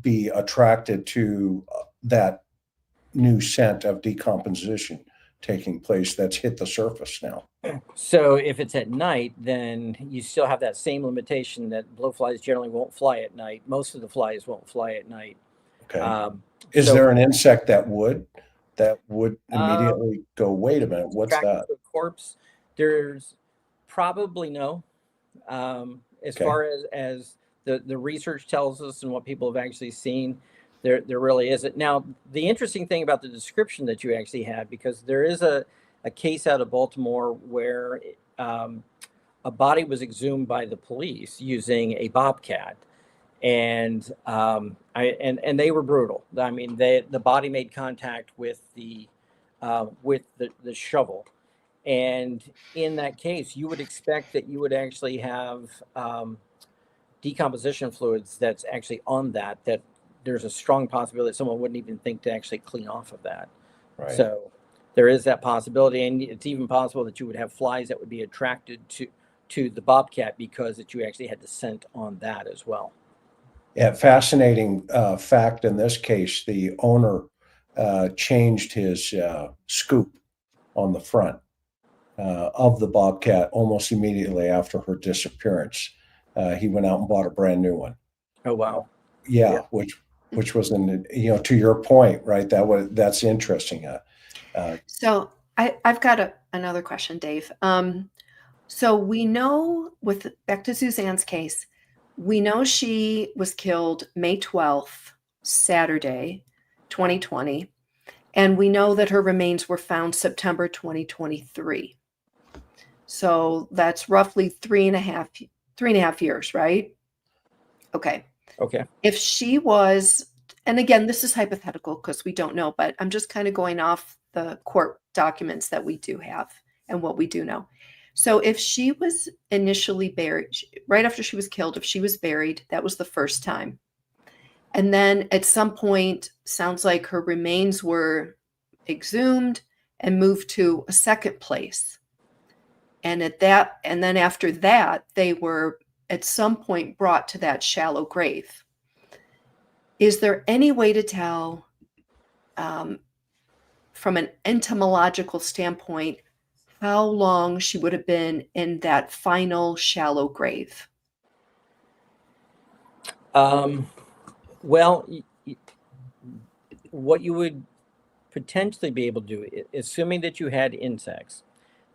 Speaker 1: be attracted to that new scent of decomposition taking place that's hit the surface now?
Speaker 3: So if it's at night, then you still have that same limitation that blowflies generally won't fly at night. Most of the flies won't fly at night.
Speaker 1: Okay. Is there an insect that would immediately go, wait a minute, what's that?
Speaker 3: To a corpse, there's probably no. As
Speaker 1: Okay.
Speaker 3: far as the research tells us and what people have actually seen, there really isn't. Now, the interesting thing about the description that you actually had, because there is a case out of Baltimore where a body was exhumed by the police using a bobcat, and they were brutal. I mean, the body made contact with the shovel, and in that case, you would expect that you would actually have decomposition fluids that's actually on that there's a strong possibility that someone wouldn't even think to actually clean off of that.
Speaker 1: Right.
Speaker 3: So there is that possibility, and it's even possible that you would have flies that would be attracted to the bobcat because that you actually had the scent on that as well.
Speaker 1: Yeah, fascinating fact in this case, the owner changed his scoop on the front of the bobcat almost immediately after her disappearance. He went out and bought a brand new one.
Speaker 3: Oh, wow.
Speaker 1: Yeah. Which was to your point, right? That's interesting.
Speaker 2: So I've got another question, Dave. So we know, back to Suzanne's case, we know she was killed May 12th, Saturday, 2020. And we know that her remains were found September 2023. So that's roughly three and a half years, right? Okay. If she was, and again, this is hypothetical because we don't know, but I'm just kind of going off the court documents that we do have and what we do know. So if she was initially buried, right after she was killed, if she was buried, that was the first time. And then at some point, sounds like her remains were exhumed and moved to a second place. And then after that, they were at some point brought to that shallow grave. Is there any way to tell from an entomological standpoint how long she would have been in that final shallow grave?
Speaker 3: Well, what you would potentially be able to do, assuming that you had insects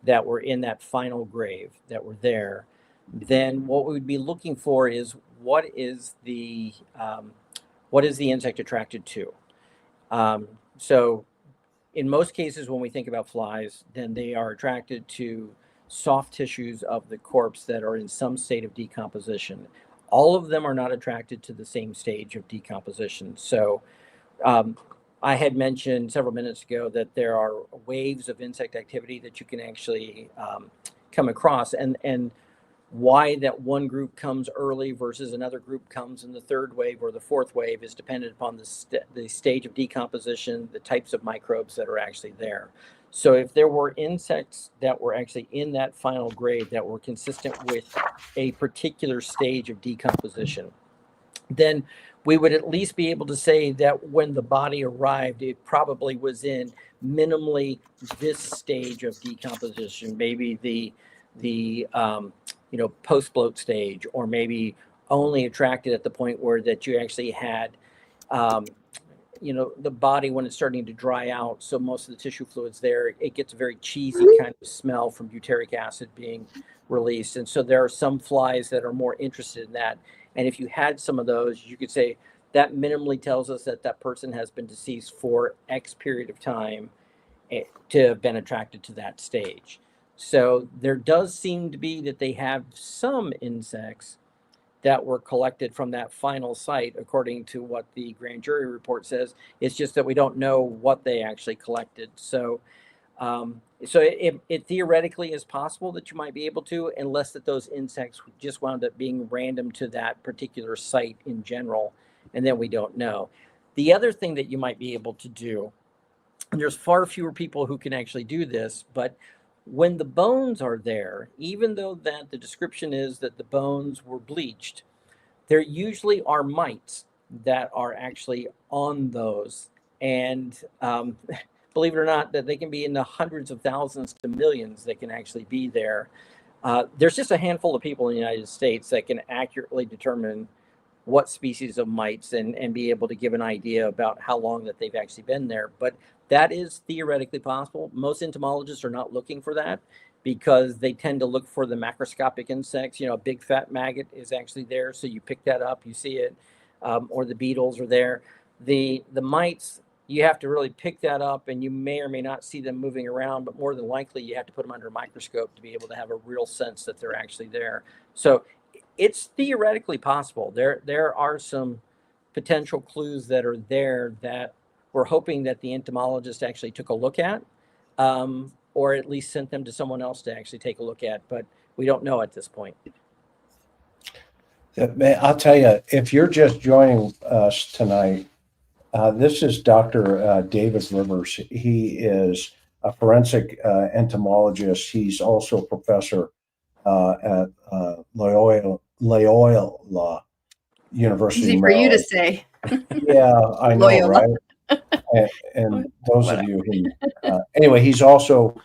Speaker 3: that were in that final grave that were there, then what we would be looking for is what is the insect attracted to. So in most cases, when we think about flies, then they are attracted to soft tissues of the corpse that are in some state of decomposition. All of them are not attracted to the same stage of decomposition. So I had mentioned several minutes ago that there are waves of insect activity that you can actually come across, and why that one group comes early versus another group comes in the third wave or the fourth wave is dependent upon the stage of decomposition, the types of microbes that are actually there. So if there were insects that were actually in that final grave that were consistent with a particular stage of decomposition, then we would at least be able to say that when the body arrived, it probably was in minimally this stage of decomposition, maybe the post-bloat stage, or maybe only attracted at the point where that you actually had the body when it's starting to dry out. So most of the tissue fluids there, it gets a very cheesy kind of smell from butyric acid being released. And so there are some flies that are more interested in that. And if you had some of those, you could say that minimally tells us that that person has been deceased for X period of time to have been attracted to that stage. So there does seem to be that they have some insects that were collected from that final site, according to what the grand jury report says. It's just that we don't know what they actually collected. So it theoretically is possible that you might be able to, unless that those insects just wound up being random to that particular site in general, and then we don't know. The other thing that you might be able to do And there's far fewer people who can actually do this. But when the bones are there, even though that the description is that the bones were bleached, there usually are mites that are actually on those. And believe it or not, that they can be in the hundreds of thousands to millions that can actually be there. There's just a handful of people in the United States that can accurately determine what species of mites and be able to give an idea about how long that they've actually been there. But that is theoretically possible. Most entomologists are not looking for that because they tend to look for the macroscopic insects. You know, a big fat maggot is actually there, so you pick that up, you see it, or the beetles are there. The mites, you have to really pick that up, and you may or may not see them moving around, but more than likely you have to put them under a microscope to be able to have a real sense that they're actually there. So it's theoretically possible. There are some potential clues that are there that we're hoping that the entomologist actually took a look at, or at least sent them to someone else to actually take a look at, but we don't know at this point.
Speaker 1: I'll tell you, if you're just joining us tonight, this is Dr. David Rivers. He is a forensic entomologist. He's also a professor at Loyola University.
Speaker 2: Easy for you to say.
Speaker 1: Yeah, I know,
Speaker 2: Loyola.
Speaker 1: right? And those of you who, anyway, he's also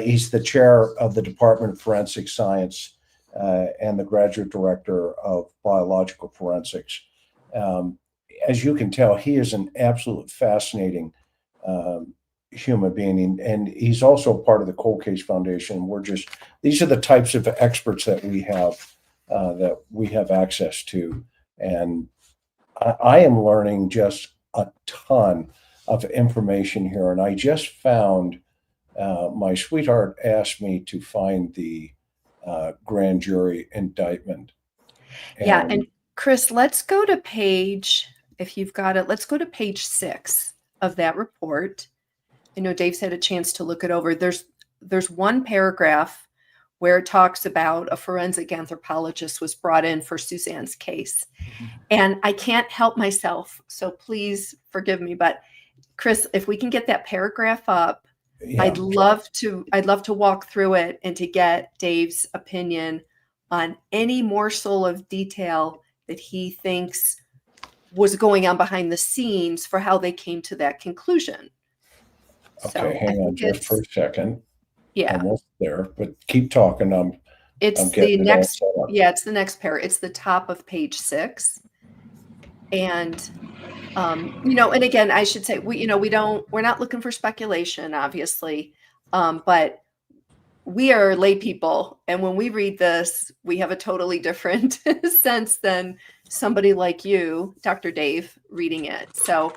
Speaker 1: he's the chair of the Department of Forensic Science and the graduate director of biological forensics. As you can tell, he is an absolute fascinating human being, and he's also part of the Cold Case Foundation. These are the types of experts that we have access to, and I am learning just a ton of information here. And I just found my sweetheart asked me to find the grand jury indictment.
Speaker 2: And Chris, let's go to page, if you've got it, let's go to page 6 of that report. I know Dave's had a chance to look it over. There's one paragraph where it talks about a forensic anthropologist was brought in for Suzanne's case. And I can't help myself, so please forgive me. But Chris, if we can get that paragraph up, yeah, I'd love to walk through it and to get Dave's opinion on any morsel of detail that he thinks was going on behind the scenes for how they came to that conclusion.
Speaker 1: Okay, so hang on just for a second.
Speaker 2: Yeah,
Speaker 1: almost there, but keep talking.
Speaker 2: It's the next. Yeah, it's the next paragraph. It's the top of page 6, and and again, I should say we're not looking for speculation, obviously, but we are lay people, and when we read this, we have a totally different sense than somebody like you, Dr. Dave, reading it. So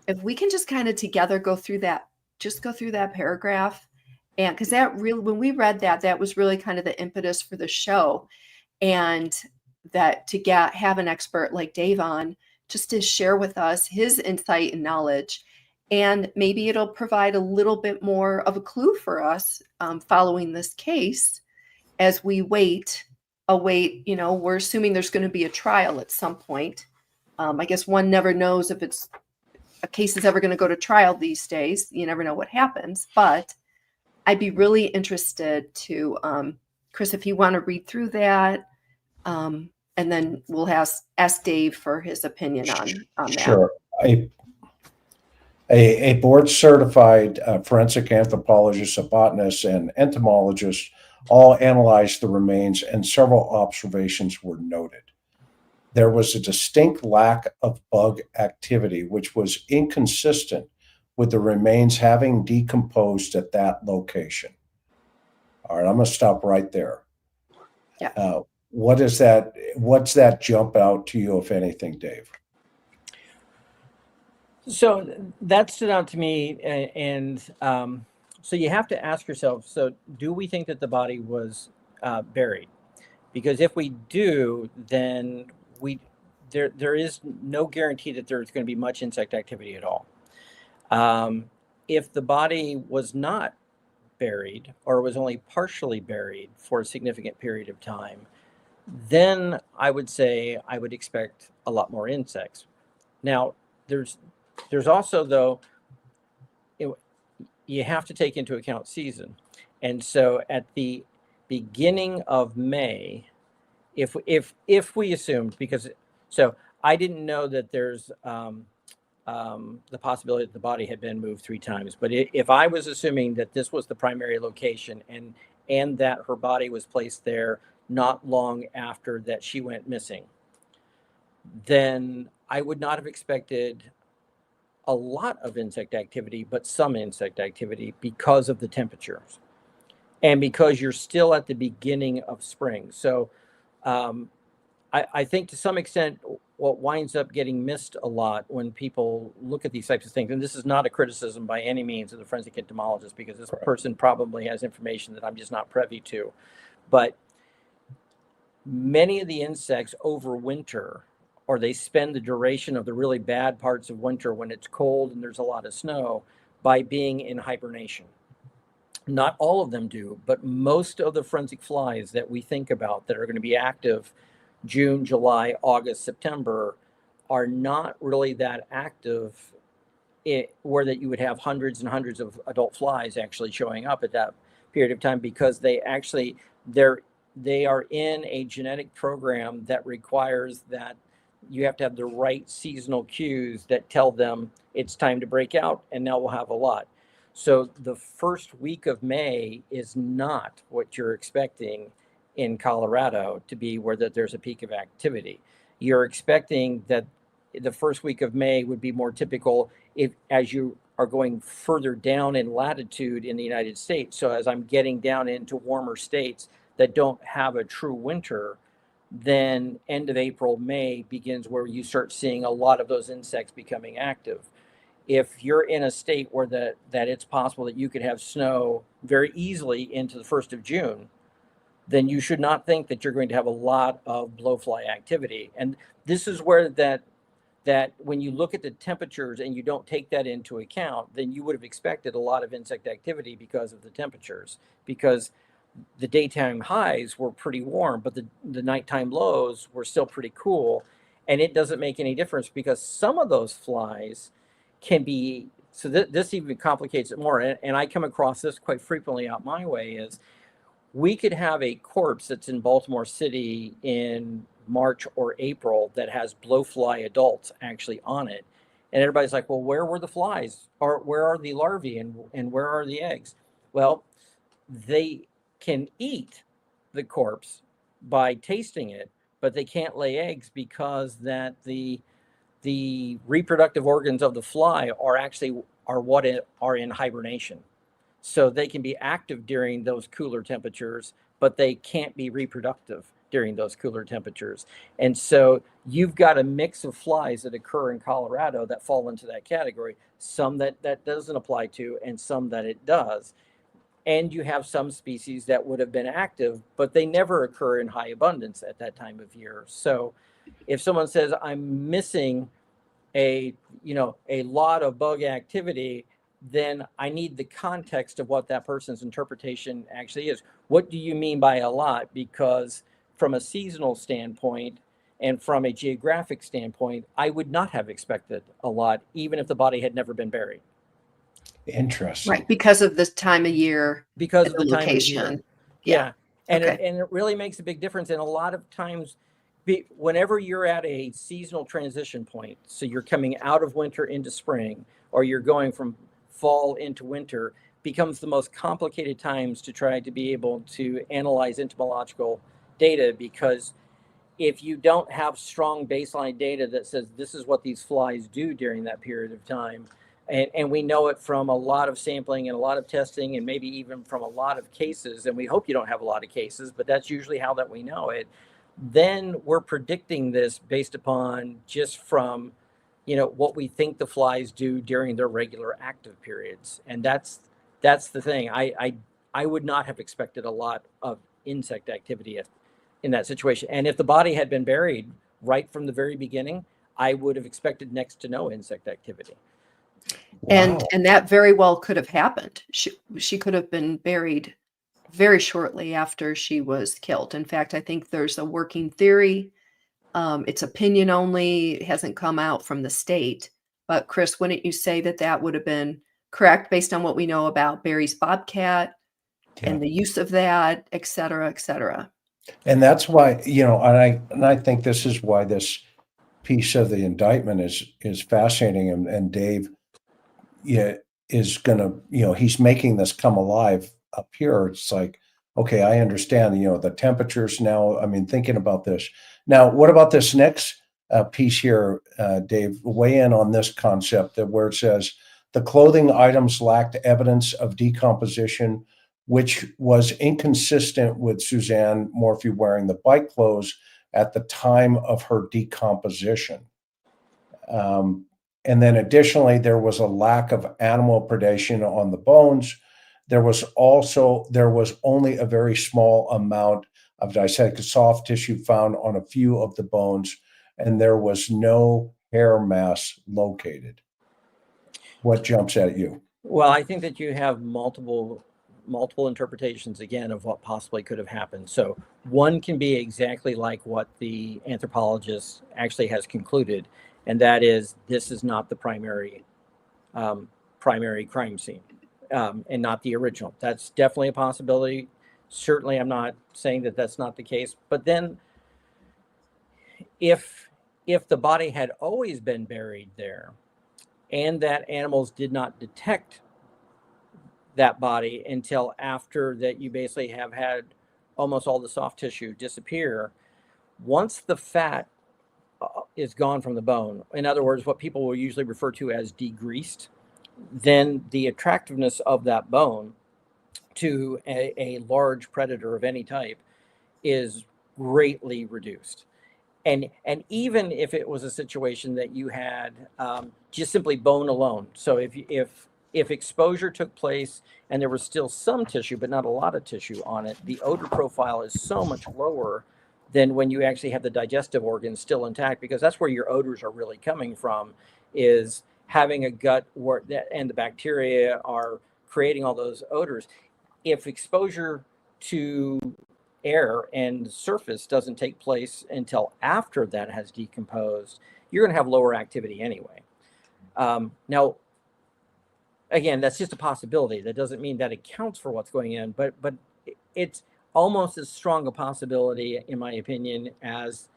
Speaker 2: if we can just kind of together go through that paragraph, and because that really, when we read that, that was really kind of the impetus for the show, and that to have an expert like Dave on just to share with us his insight and knowledge. And maybe it'll provide a little bit more of a clue for us following this case as we await, we're assuming there's going to be a trial at some point. I guess one never knows if a case is ever going to go to trial these days. You never know what happens. But I'd be really interested to, Chris, if you want to read through that, and then we'll ask Dave for his opinion on that.
Speaker 1: Sure. A board-certified forensic anthropologist, a botanist, and entomologist all analyzed the remains, and several observations were noted. There was a distinct lack of bug activity, which was inconsistent with the remains having decomposed at that location. All right, I'm going to stop right there.
Speaker 2: Yeah.
Speaker 1: What's that jump out to you, if anything, Dave?
Speaker 3: So that stood out to me, and so you have to ask yourself, so do we think that the body was buried? Because if we do, then there is no guarantee that there's going to be much insect activity at all. If the body was not buried or was only partially buried for a significant period of time, then I would say I would expect a lot more insects. Now, there's also, though, you have to take into account season. And so at the beginning of May, if we assumed, because so I didn't know that there's the possibility that the body had been moved 3 times, but if I was assuming that this was the primary location and that her body was placed there not long after that she went missing, then I would not have expected a lot of insect activity, but some insect activity because of the temperatures and because you're still at the beginning of spring. So I think to some extent, what winds up getting missed a lot when people look at these types of things, and this is not a criticism by any means of the forensic entomologist, because this person probably has information that I'm just not privy to, but many of the insects overwinter, or they spend the duration of the really bad parts of winter when it's cold and there's a lot of snow, by being in hibernation. Not all of them do, but most of the forensic flies that we think about that are going to be active June, July, August, September are not really that active, where that you would have hundreds and hundreds of adult flies actually showing up at that period of time, because they are in a genetic program that requires that you have to have the right seasonal cues that tell them it's time to break out, and now we'll have a lot. So the first week of May is not what you're expecting in Colorado to be, where that there's a peak of activity. You're expecting that the first week of May would be more typical as you are going further down in latitude in the United States. So as I'm getting down into warmer states that don't have a true winter, then end of April, May begins where you start seeing a lot of those insects becoming active. If you're in a state where that it's possible that you could have snow very easily into the 1st of June, then you should not think that you're going to have a lot of blowfly activity. And this is where that when you look at the temperatures and you don't take that into account, then you would have expected a lot of insect activity because of the temperatures, because the daytime highs were pretty warm, but the nighttime lows were still pretty cool. And it doesn't make any difference, because some of those flies can be, so this even complicates it more. And I come across this quite frequently out my way, is we could have a corpse that's in Baltimore City in March or April that has blowfly adults actually on it. And everybody's like, well, where were the flies? Or where are the larvae, and where are the eggs? Well, they can eat the corpse by tasting it, but they can't lay eggs, because that the reproductive organs of the fly are in hibernation. So they can be active during those cooler temperatures, but they can't be reproductive during those cooler temperatures. And so you've got a mix of flies that occur in Colorado that fall into that category, some that doesn't apply to, and some that it does. And you have some species that would have been active, but they never occur in high abundance at that time of year. So if someone says, I'm missing a lot of bug activity, then I need the context of what that person's interpretation actually is. What do you mean by a lot? Because from a seasonal standpoint and from a geographic standpoint, I would not have expected a lot, even if the body had never been buried.
Speaker 1: Interesting.
Speaker 2: Right, because of this time of year.
Speaker 3: Because of the time
Speaker 2: location.
Speaker 3: of year.
Speaker 2: Yeah.
Speaker 3: And
Speaker 2: Okay.
Speaker 3: it really makes a big difference. And a lot of times, whenever you're at a seasonal transition point, so you're coming out of winter into spring, or you're going from fall into winter, becomes the most complicated times to try to be able to analyze entomological data, because if you don't have strong baseline data that says this is what these flies do during that period of time, and we know it from a lot of sampling and a lot of testing, and maybe even from a lot of cases, and we hope you don't have a lot of cases, but that's usually how that we know it, then we're predicting this based upon just from what we think the flies do during their regular active periods. And that's the thing. I would not have expected a lot of insect activity in that situation. And if the body had been buried right from the very beginning, I would have expected next to no insect activity.
Speaker 2: And
Speaker 1: Wow.
Speaker 2: that very well could have happened. She could have been buried very shortly after she was killed. In fact, I think there's a working theory. It's opinion only. It hasn't come out from the state. But Chris, wouldn't you say that would have been correct? Based on what we know about Barry's bobcat and the use of that, et cetera, et cetera.
Speaker 1: And that's why, and I think this is why this piece of the indictment is fascinating. And Dave, is gonna, he's making this come alive up here. It's like, okay, I understand, the temperatures now. I mean, thinking about this. Now, what about this next piece here, Dave? Weigh in on this concept that where it says the clothing items lacked evidence of decomposition, which was inconsistent with Suzanne Morphew wearing the bike clothes at the time of her decomposition. And then additionally, there was a lack of animal predation on the bones. There was only a very small amount of dissected soft tissue found on a few of the bones, and there was no hair mass located. What jumps at you?
Speaker 3: Well, I think that you have multiple interpretations again of what possibly could have happened. So one can be exactly like what the anthropologist actually has concluded, and that is this is not the primary crime scene, and not the original. That's definitely a possibility. Certainly, I'm not saying that that's not the case. But then, if the body had always been buried there, and that animals did not detect that body until after that, you basically have had almost all the soft tissue disappear. Once the fat is gone from the bone, in other words, what people will usually refer to as degreased, then the attractiveness of that bone to a large predator of any type is greatly reduced. And even if it was a situation that you had just simply bone alone, so if exposure took place and there was still some tissue but not a lot of tissue on it, the odor profile is so much lower than when you actually have the digestive organs still intact, because that's where your odors are really coming from, is having a gut where and the bacteria are creating all those odors. If exposure to air and surface doesn't take place until after that has decomposed, you're going to have lower activity anyway. Now, again, that's just a possibility. That doesn't mean that accounts for what's going on, but it's almost as strong a possibility, in my opinion, as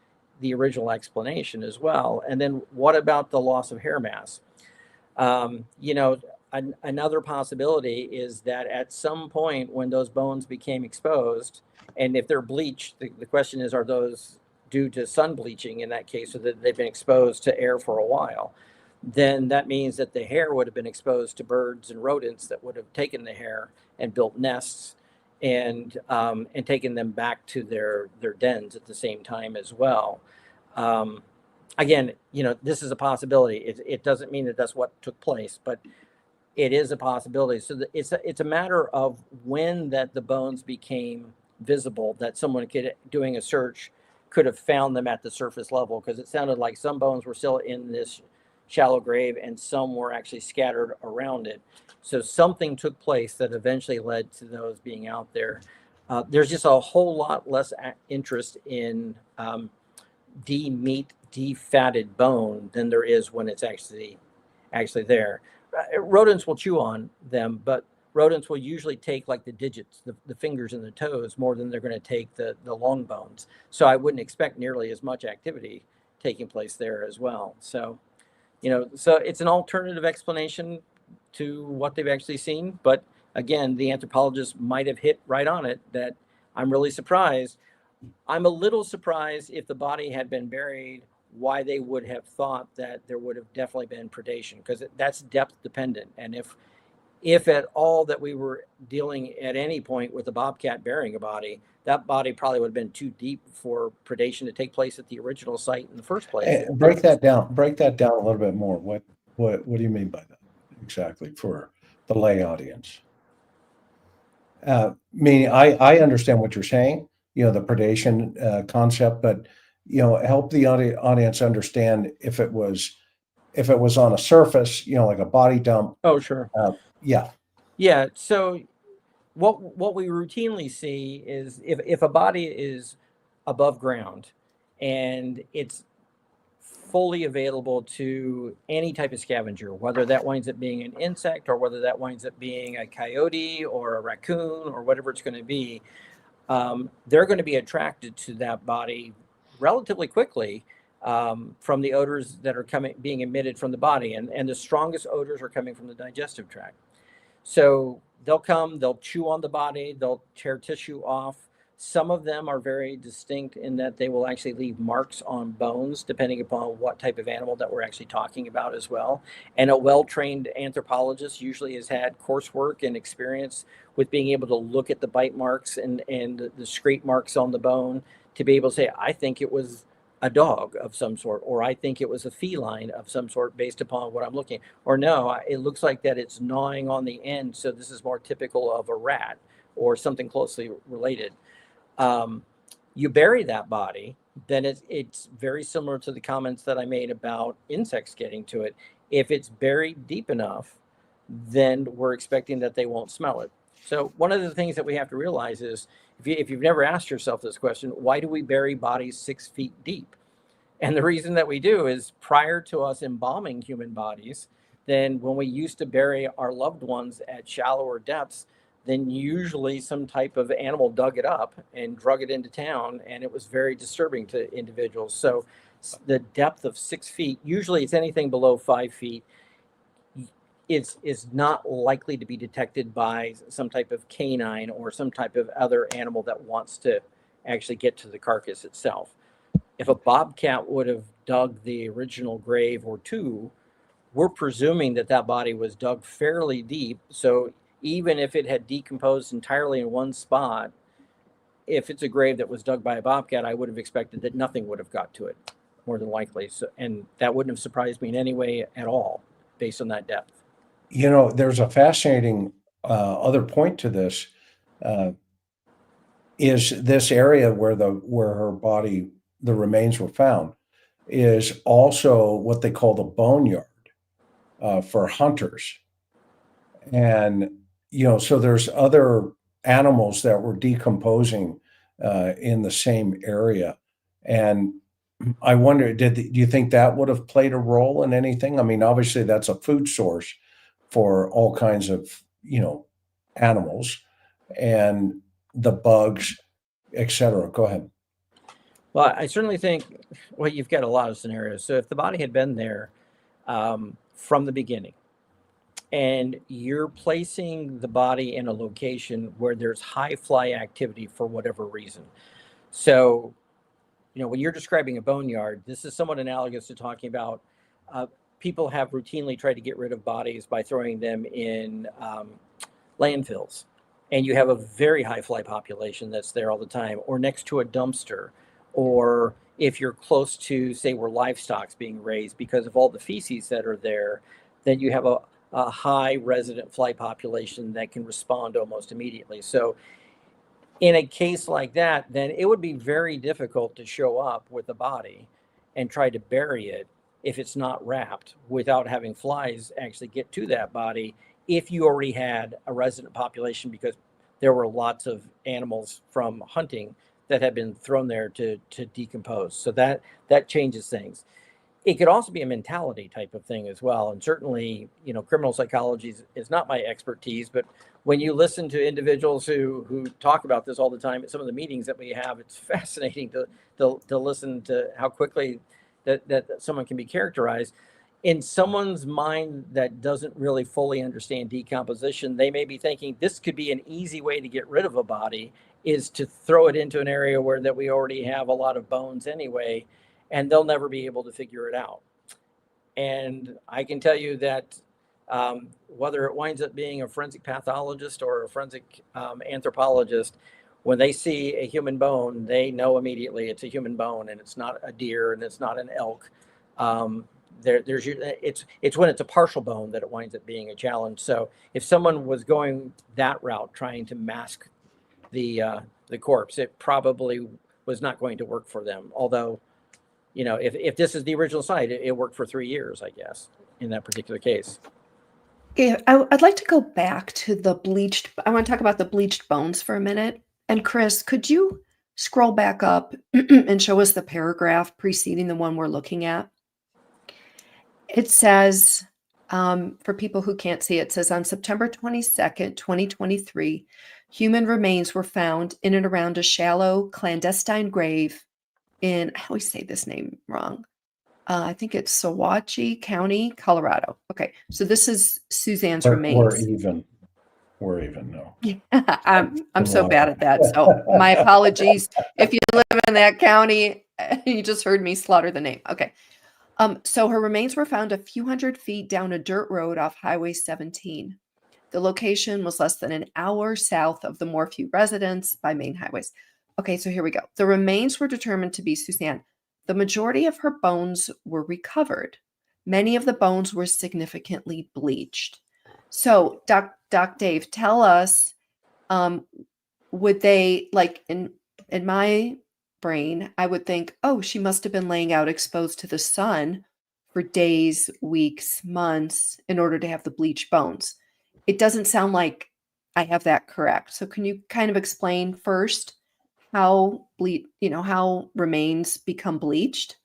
Speaker 3: the original explanation as well. And then what about the loss of hair mass? Another possibility is that at some point when those bones became exposed, and if they're bleached, the question is, are those due to sun bleaching in that case, so that they've been exposed to air for a while? Then that means that the hair would have been exposed to birds and rodents that would have taken the hair and built nests and taken them back to their dens at the same time as well. Again, this is a possibility. It doesn't mean that that's what took place, but it is a possibility. So it's a matter of when that the bones became visible, that someone doing a search could have found them at the surface level, because it sounded like some bones were still in this shallow grave and some were actually scattered around it. So something took place that eventually led to those being out there. There's just a whole lot less interest in defatted bone than there is when it's actually there. Rodents will chew on them, but rodents will usually take like the digits, the fingers and the toes, more than they're going to take the long bones. So I wouldn't expect nearly as much activity taking place there as well. So, so it's an alternative explanation to what they've actually seen. But again, the anthropologist might have hit right on it, that I'm really surprised. I'm a little surprised if the body had been buried, why they would have thought that there would have definitely been predation, because that's depth dependent. And if at all that we were dealing at any point with a bobcat burying a body, that body probably would have been too deep for predation to take place at the original site in the first place.
Speaker 1: Hey, break that down a little bit more. What do you mean by that exactly for the lay audience? Meaning, I understand what you're saying, the predation concept, but help the audience understand if it was on a surface, like a body dump.
Speaker 3: Oh, sure.
Speaker 1: Yeah.
Speaker 3: So what we routinely see is if a body is above ground and it's fully available to any type of scavenger, whether that winds up being an insect or whether that winds up being a coyote or a raccoon or whatever it's going to be. They're going to be attracted to that body relatively quickly from the odors that are being emitted from the body. And the strongest odors are coming from the digestive tract. So they'll come, they'll chew on the body, they'll tear tissue off. Some of them are very distinct in that they will actually leave marks on bones, depending upon what type of animal that we're actually talking about as well. And a well-trained anthropologist usually has had coursework and experience with being able to look at the bite marks and the scrape marks on the bone to be able to say, I think it was a dog of some sort, or I think it was a feline of some sort based upon what I'm looking, or no, it looks like that it's gnawing on the end. So this is more typical of a rat or something closely related. You bury that body, then it's very similar to the comments that I made about insects getting to it. If it's buried deep enough, then we're expecting that they won't smell it. So one of the things that we have to realize is, if you've never asked yourself this question, why do we bury bodies 6 feet deep? And the reason that we do is, prior to us embalming human bodies, then when we used to bury our loved ones at shallower depths, then usually some type of animal dug it up and drug it into town, and it was very disturbing to individuals. So the depth of 6 feet, usually it's anything below 5 feet, is not likely to be detected by some type of canine or some type of other animal that wants to actually get to the carcass itself. If a bobcat would have dug the original grave or two, we're presuming that that body was dug fairly deep. So even if it had decomposed entirely in one spot, if it's a grave that was dug by a bobcat, I would have expected that nothing would have got to it, more than likely. So, and that wouldn't have surprised me in any way at all, based on that depth.
Speaker 1: You know, there's a fascinating other point to this. Is this area where her body, the remains were found, is also what they call the boneyard for hunters. And, so there's other animals that were decomposing in the same area. And I wonder, do you think that would have played a role in anything? I mean, obviously that's a food source for all kinds of, animals and the bugs, et cetera. Go ahead.
Speaker 3: Well, I certainly think, well, you've got a lot of scenarios. So if the body had been there from the beginning, and you're placing the body in a location where there's high fly activity for whatever reason. So, when you're describing a boneyard, this is somewhat analogous to talking about people have routinely tried to get rid of bodies by throwing them in landfills. And you have a very high fly population that's there all the time, or next to a dumpster, or if you're close to, say, where livestock's being raised, because of all the feces that are there, then you have a high resident fly population that can respond almost immediately. So in a case like that, then it would be very difficult to show up with a body and try to bury it if it's not wrapped, without having flies actually get to that body, if you already had a resident population, because there were lots of animals from hunting that had been thrown there to decompose. So that changes things. It could also be a mentality type of thing as well. And certainly, criminal psychology is not my expertise, but when you listen to individuals who talk about this all the time at some of the meetings that we have, it's fascinating to listen to how quickly that someone can be characterized. In someone's mind that doesn't really fully understand decomposition, they may be thinking this could be an easy way to get rid of a body, is to throw it into an area where that we already have a lot of bones anyway, and they'll never be able to figure it out. And I can tell you that whether it winds up being a forensic pathologist or a forensic anthropologist, when they see a human bone, they know immediately it's a human bone, and it's not a deer, and it's not an elk. It's when it's a partial bone that it winds up being a challenge. So if someone was going that route, trying to mask the corpse, it probably was not going to work for them. Although, if this is the original site, it worked for 3 years, I guess, in that particular case.
Speaker 2: Yeah, I'd like to go back to the bleached. I want to talk about the bleached bones for a minute. And Chris, could you scroll back up and show us the paragraph preceding the one we're looking at? It says, for people who can't see, it says on September 22nd, 2023, human remains were found in and around a shallow clandestine grave in, I always say this name wrong. I think it's Sawachi County, Colorado. Okay, so this is Suzanne's
Speaker 1: We're
Speaker 2: remains.
Speaker 1: even. We're even. No.
Speaker 2: I'm so bad at that. So my apologies. If you live in that county, you just heard me slaughter the name. Okay. So her remains were found a few hundred feet down a dirt road off Highway 17. The location was less than an hour south of the Morphew residence by main highways. Okay, so here we go. The remains were determined to be Suzanne. The majority of her bones were recovered. Many of the bones were significantly bleached. So, Doc Dave, tell us, would they, like in my brain, I would think, oh, she must have been laying out exposed to the sun for days, weeks, months in order to have the bleached bones. It doesn't sound like I have that correct. So can you kind of explain first how how remains become bleached?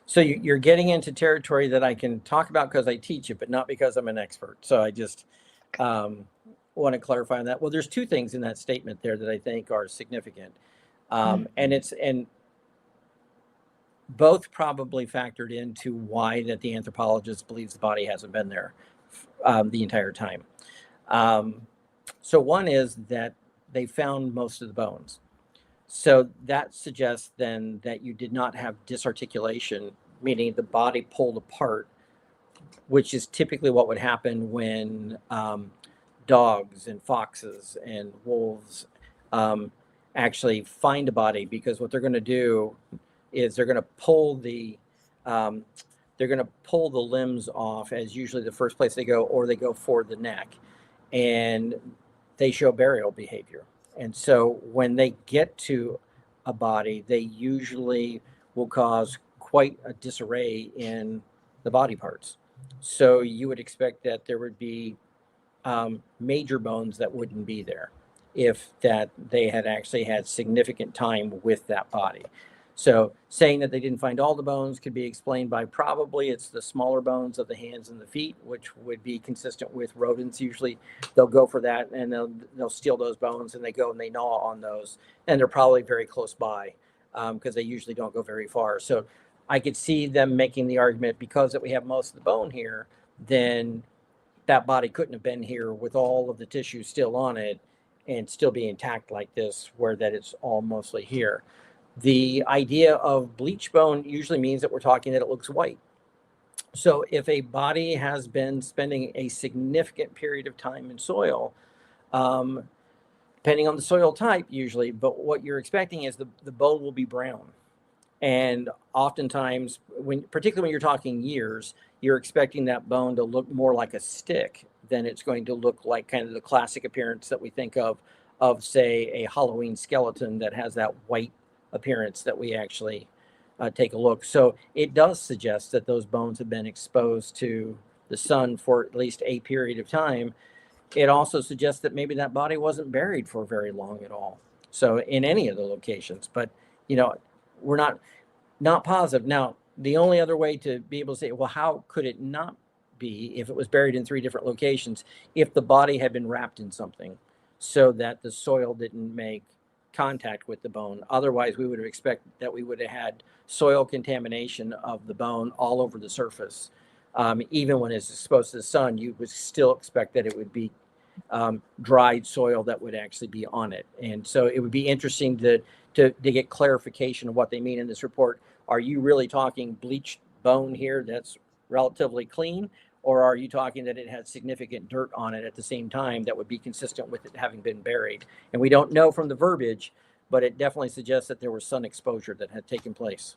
Speaker 3: So you're getting into territory that I can talk about because I teach it, but not because I'm an expert. So I just want to clarify on that. Well, there's two things in that statement there that I think are significant. And both probably factored into why that the anthropologist believes the body hasn't been there the entire time. So one is that they found most of the bones. So that suggests then that you did not have disarticulation, meaning the body pulled apart, which is typically what would happen when dogs and foxes and wolves actually find a body, because what they're going to do is they're going to pull the limbs off as usually the first place they go, or they go for the neck, and they show burial behavior. And so when they get to a body, they usually will cause quite a disarray in the body parts. So you would expect that there would be major bones that wouldn't be there if that they had actually had significant time with that body. So saying that they didn't find all the bones could be explained by probably it's the smaller bones of the hands and the feet, which would be consistent with rodents. Usually they'll go for that, and they'll steal those bones, and they go and they gnaw on those, and they're probably very close by because they usually don't go very far. So I could see them making the argument, because that we have most of the bone here, then that body couldn't have been here with all of the tissue still on it and still be intact like this, where that it's all mostly here. The idea of bleach bone usually means that we're talking that it looks white. So if a body has been spending a significant period of time in soil, depending on the soil type usually, but what you're expecting is the bone will be brown. And oftentimes, particularly when you're talking years, you're expecting that bone to look more like a stick than it's going to look like kind of the classic appearance that we think of say, a Halloween skeleton that has that white appearance that we actually take a look. So it does suggest that those bones have been exposed to the sun for at least a period of time. It also suggests that maybe that body wasn't buried for very long at all. So in any of the locations, but we're not positive. Now, the only other way to be able to say, well, how could it not be if it was buried in 3 different locations, if the body had been wrapped in something so that the soil didn't make contact with the bone? Otherwise, we would have expected that we would have had soil contamination of the bone all over the surface. Even when it's exposed to the sun, you would still expect that it would be dried soil that would actually be on it. And so it would be interesting to get clarification of what they mean in this report. Are you really talking bleached bone here that's relatively clean, or are you talking that it had significant dirt on it at the same time that would be consistent with it having been buried? And we don't know from the verbiage, but it definitely suggests that there was sun exposure that had taken place.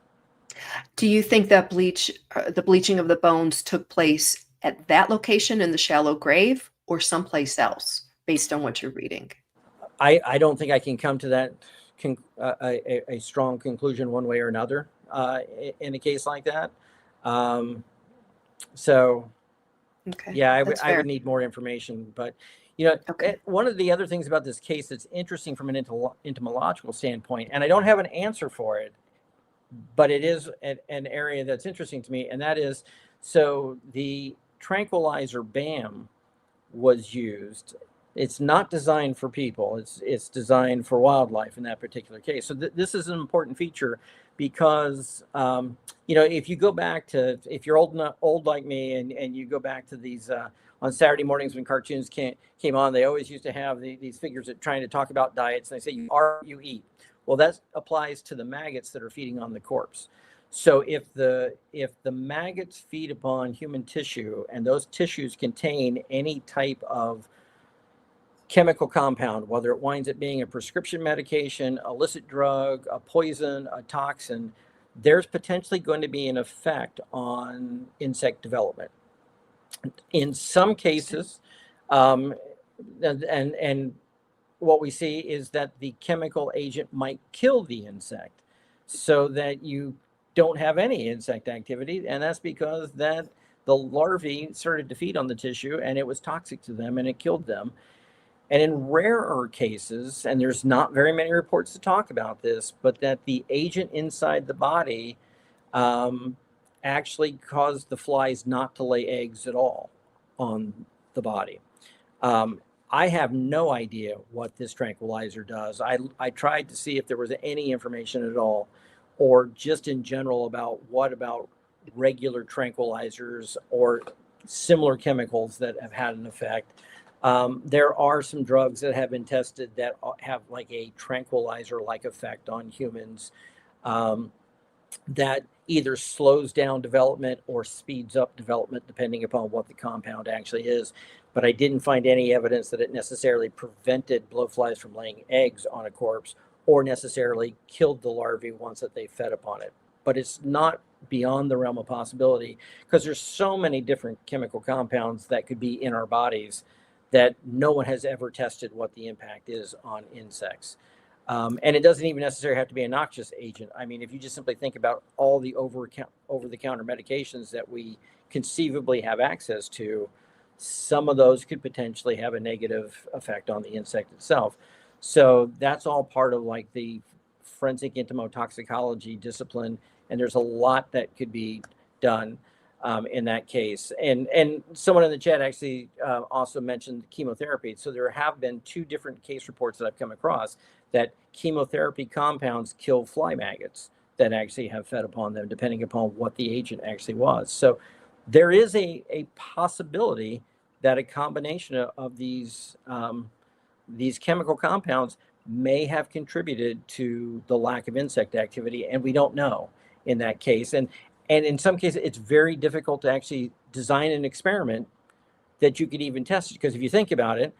Speaker 2: Do you think that the bleaching of the bones took place at that location in the shallow grave or someplace else, based on what you're reading?
Speaker 3: I don't think I can come to that a strong conclusion one way or another in a case like that. So,
Speaker 2: okay,
Speaker 3: yeah, I would need more information. But,
Speaker 2: okay.
Speaker 3: One of the other things about this case that's interesting from an entomological standpoint, and I don't have an answer for it, but it is an area that's interesting to me, and that is So the tranquilizer BAM was used. It's not designed for people. It's designed for wildlife in that particular case. So this is an important feature because if you go back to, if you're old like me, and you go back to these on Saturday mornings when cartoons came on, they always used to have these figures that trying to talk about diets, and they say you are what you eat. Well, that applies to the maggots that are feeding on the corpse. So if the maggots feed upon human tissue and those tissues contain any type of chemical compound, whether it winds up being a prescription medication, illicit drug, a poison, a toxin, there's potentially going to be an effect on insect development. In some cases, and what we see is that the chemical agent might kill the insect so that you don't have any insect activity, and that's because that the larvae started to feed on the tissue and it was toxic to them and it killed them. And in rarer cases, and there's not very many reports to talk about this, but that the agent inside the body actually caused the flies not to lay eggs at all on the body. I have no idea what this tranquilizer does. I tried to see if there was any information at all, or just in general about regular tranquilizers or similar chemicals that have had an effect. There are some drugs that have been tested that have like a tranquilizer-like effect on humans, that either slows down development or speeds up development, depending upon what the compound actually is. But I didn't find any evidence that it necessarily prevented blowflies from laying eggs on a corpse or necessarily killed the larvae once that they fed upon it. But it's not beyond the realm of possibility, because there's so many different chemical compounds that could be in our bodies that no one has ever tested what the impact is on insects. And it doesn't even necessarily have to be a noxious agent. I mean, if you just simply think about all the over-the-counter medications that we conceivably have access to, some of those could potentially have a negative effect on the insect itself. So that's all part of like the forensic entomotoxicology discipline, and there's a lot that could be done in that case. And someone in the chat actually also mentioned chemotherapy. So there have been 2 different case reports that I've come across that chemotherapy compounds kill fly maggots that actually have fed upon them, depending upon what the agent actually was. So there is a possibility that a combination of these chemical compounds may have contributed to the lack of insect activity, and we don't know in that case. And in some cases, it's very difficult to actually design an experiment that you could even test it, because if you think about it,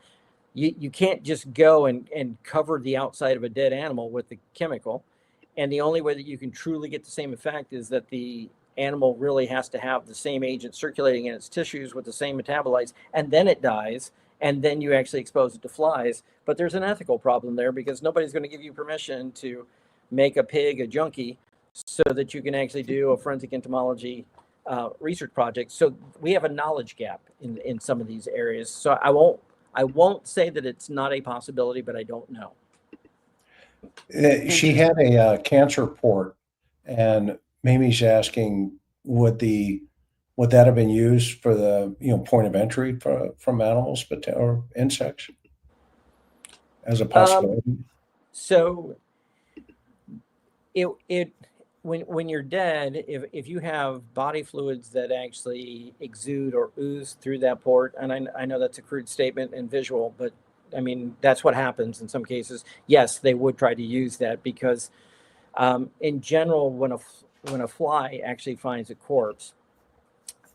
Speaker 3: you can't just go and cover the outside of a dead animal with the chemical. And the only way that you can truly get the same effect is that the animal really has to have the same agent circulating in its tissues with the same metabolites, and then it dies, and then you actually expose it to flies. But there's an ethical problem there, because nobody's going to give you permission to make a pig a junkie so that you can actually do a forensic entomology research project. So we have a knowledge gap in some of these areas. So I won't say that it's not a possibility, but I don't know.
Speaker 1: She had a cancer report, and Mimi's asking, would that have been used for the point of entry from animals or insects as a possibility?
Speaker 3: So when you're dead, if you have body fluids that actually exude or ooze through that port, and I know that's a crude statement and visual, but I mean, that's what happens in some cases. Yes, they would try to use that, because in general, when a fly actually finds a corpse,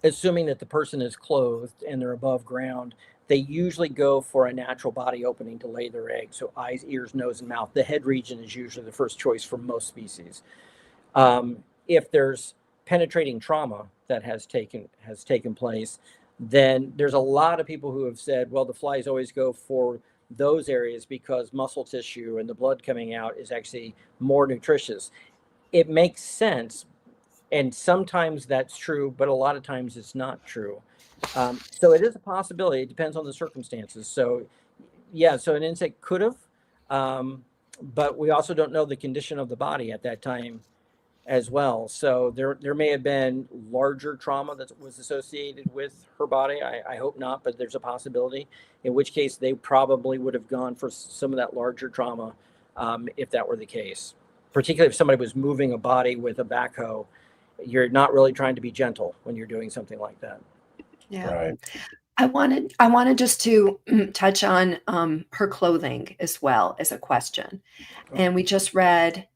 Speaker 3: assuming that the person is clothed and they're above ground, they usually go for a natural body opening to lay their eggs. So eyes, ears, nose, and mouth. The head region is usually the first choice for most species. If there's penetrating trauma that has taken place, then there's a lot of people who have said, well, the flies always go for those areas because muscle tissue and the blood coming out is actually more nutritious. It makes sense, and sometimes that's true, but a lot of times it's not true. So it is a possibility. It depends on the circumstances. So yeah, so an insect could have, but we also don't know the condition of the body at that time as well. So there may have been larger trauma that was associated with her body. I hope not, but there's a possibility, in which case they probably would have gone for some of that larger trauma, if that were the case. Particularly if somebody was moving a body with a backhoe, you're not really trying to be gentle when you're doing something like that.
Speaker 2: Yeah.
Speaker 1: Right.
Speaker 2: I wanted just to touch on her clothing as well as a question. And we just read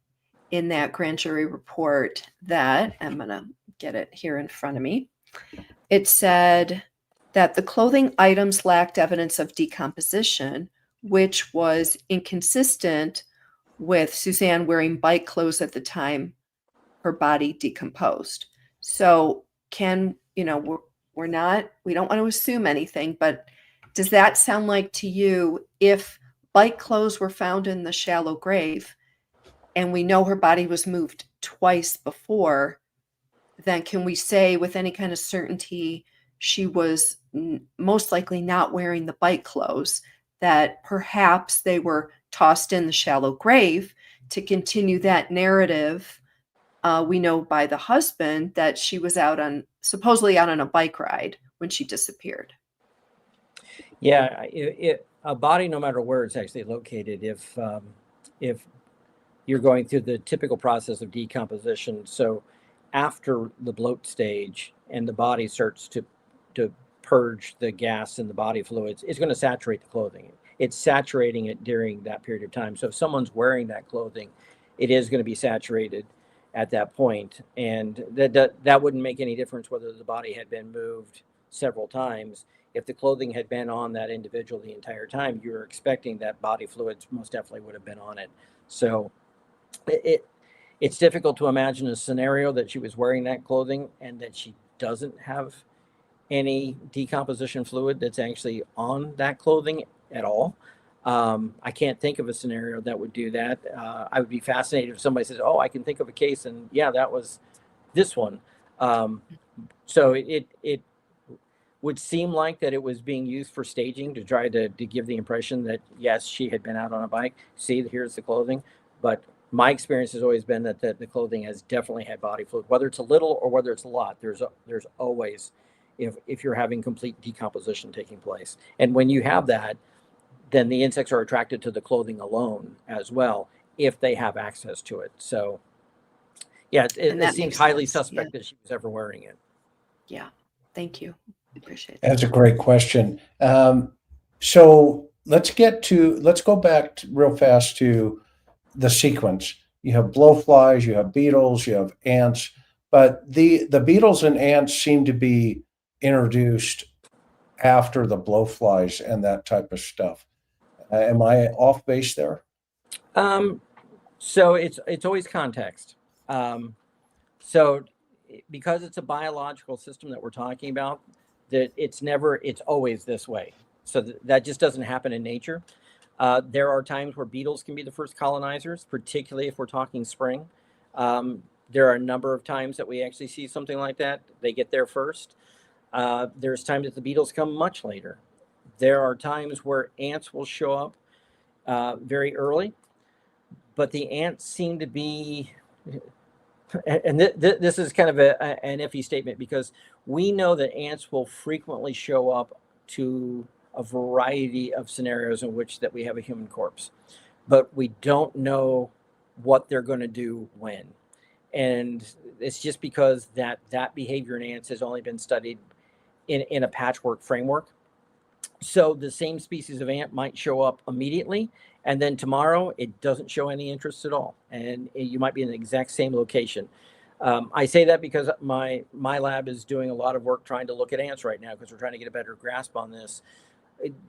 Speaker 2: in that grand jury report that, I'm going to get it here in front of me. It said that the clothing items lacked evidence of decomposition, which was inconsistent with Suzanne wearing bike clothes at the time her body decomposed. So we don't want to assume anything, but does that sound like to you, if bike clothes were found in the shallow grave and we know her body was moved twice before, then can we say with any kind of certainty she was most likely not wearing the bike clothes, that perhaps they were tossed in the shallow grave to continue that narrative? We know by the husband that she was supposedly out on a bike ride when she disappeared.
Speaker 3: Yeah, a body, no matter where it's actually located, if you're going through the typical process of decomposition, so after the bloat stage and the body starts to purge the gas in the body fluids, it's going to saturate the clothing. It's saturating it during that period of time. So if someone's wearing that clothing, it is going to be saturated at that point, and that wouldn't make any difference whether the body had been moved several times. If the clothing had been on that individual the entire time, you're expecting that body fluids most definitely would have been on it. So it's difficult to imagine a scenario that she was wearing that clothing and that she doesn't have any decomposition fluid that's actually on that clothing at all. I can't think of a scenario that would do that. I would be fascinated if somebody says, "Oh, I can think of a case, and yeah, that was this one." So it would seem like that it was being used for staging to try to give the impression that yes, she had been out on a bike. See, here's the clothing. But my experience has always been that the clothing has definitely had body fluid, whether it's a little or whether it's a lot. There's always, if you're having complete decomposition taking place, and when you have that, then the insects are attracted to the clothing alone as well if they have access to it. So, yeah, it seems highly suspect that she was ever wearing it.
Speaker 2: Yeah, thank you. Appreciate
Speaker 1: that. That's a great question. So let's go back real fast to the sequence. You have blowflies, you have beetles, you have ants, but the beetles and ants seem to be introduced after the blowflies and that type of stuff. Am I off base there?
Speaker 3: So it's always context. So because it's a biological system that we're talking about, that it's always this way. So that just doesn't happen in nature. There are times where beetles can be the first colonizers, particularly if we're talking spring. There are a number of times that we actually see something like that. They get there first. There's times that the beetles come much later. There are times where ants will show up very early, but the ants seem to be, and this is kind of an iffy statement, because we know that ants will frequently show up to a variety of scenarios in which that we have a human corpse, but we don't know what they're going to do when. And it's just because that behavior in ants has only been studied in a patchwork framework. So the same species of ant might show up immediately, and then tomorrow it doesn't show any interest at all, and you might be in the exact same location. I say that because my lab is doing a lot of work trying to look at ants right now, because we're trying to get a better grasp on this.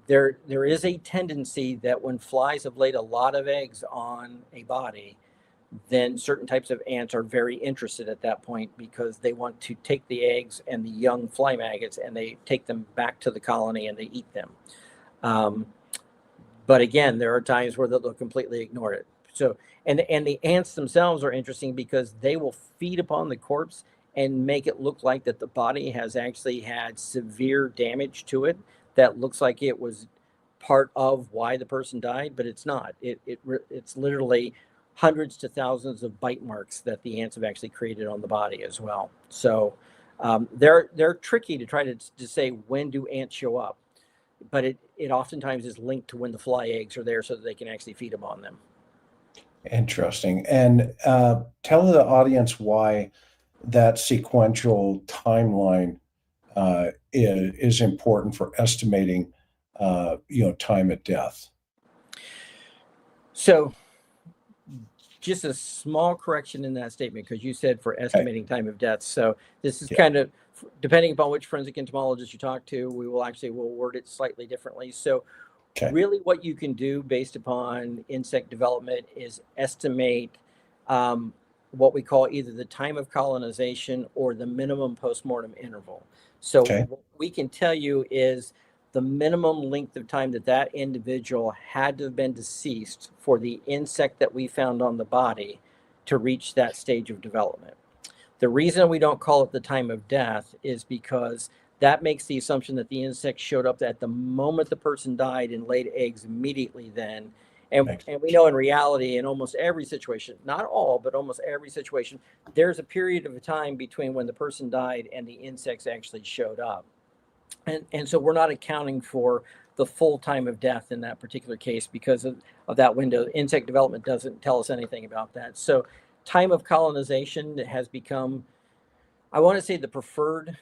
Speaker 3: There is a tendency that when flies have laid a lot of eggs on a body, then certain types of ants are very interested at that point, because they want to take the eggs and the young fly maggots and they take them back to the colony and they eat them. But again, there are times where they'll completely ignore it. So, and the ants themselves are interesting because they will feed upon the corpse and make it look like that the body has actually had severe damage to it that looks like it was part of why the person died, but it's not. It's literally hundreds to thousands of bite marks that the ants have actually created on the body as well. So they're tricky to try to say, when do ants show up? But it oftentimes is linked to when the fly eggs are there so that they can actually feed them on them.
Speaker 1: Interesting. And tell the audience why that sequential timeline is important for estimating, time at death.
Speaker 3: So just a small correction in that statement, because you said for estimating time of death. So this is kind of, depending upon which forensic entomologist you talk to, we'll word it slightly differently. So really what you can do based upon insect development is estimate what we call either the time of colonization or the minimum postmortem interval. So what we can tell you is the minimum length of time that individual had to have been deceased for the insect that we found on the body to reach that stage of development. The reason we don't call it the time of death is because that makes the assumption that the insect showed up at the moment the person died and laid eggs immediately then. And we know in reality, in almost every situation, not all, but almost every situation, there's a period of time between when the person died and the insects actually showed up. And so we're not accounting for the full time of death in that particular case because of that window. Insect development doesn't tell us anything about that. So time of colonization has become, I want to say, the preferred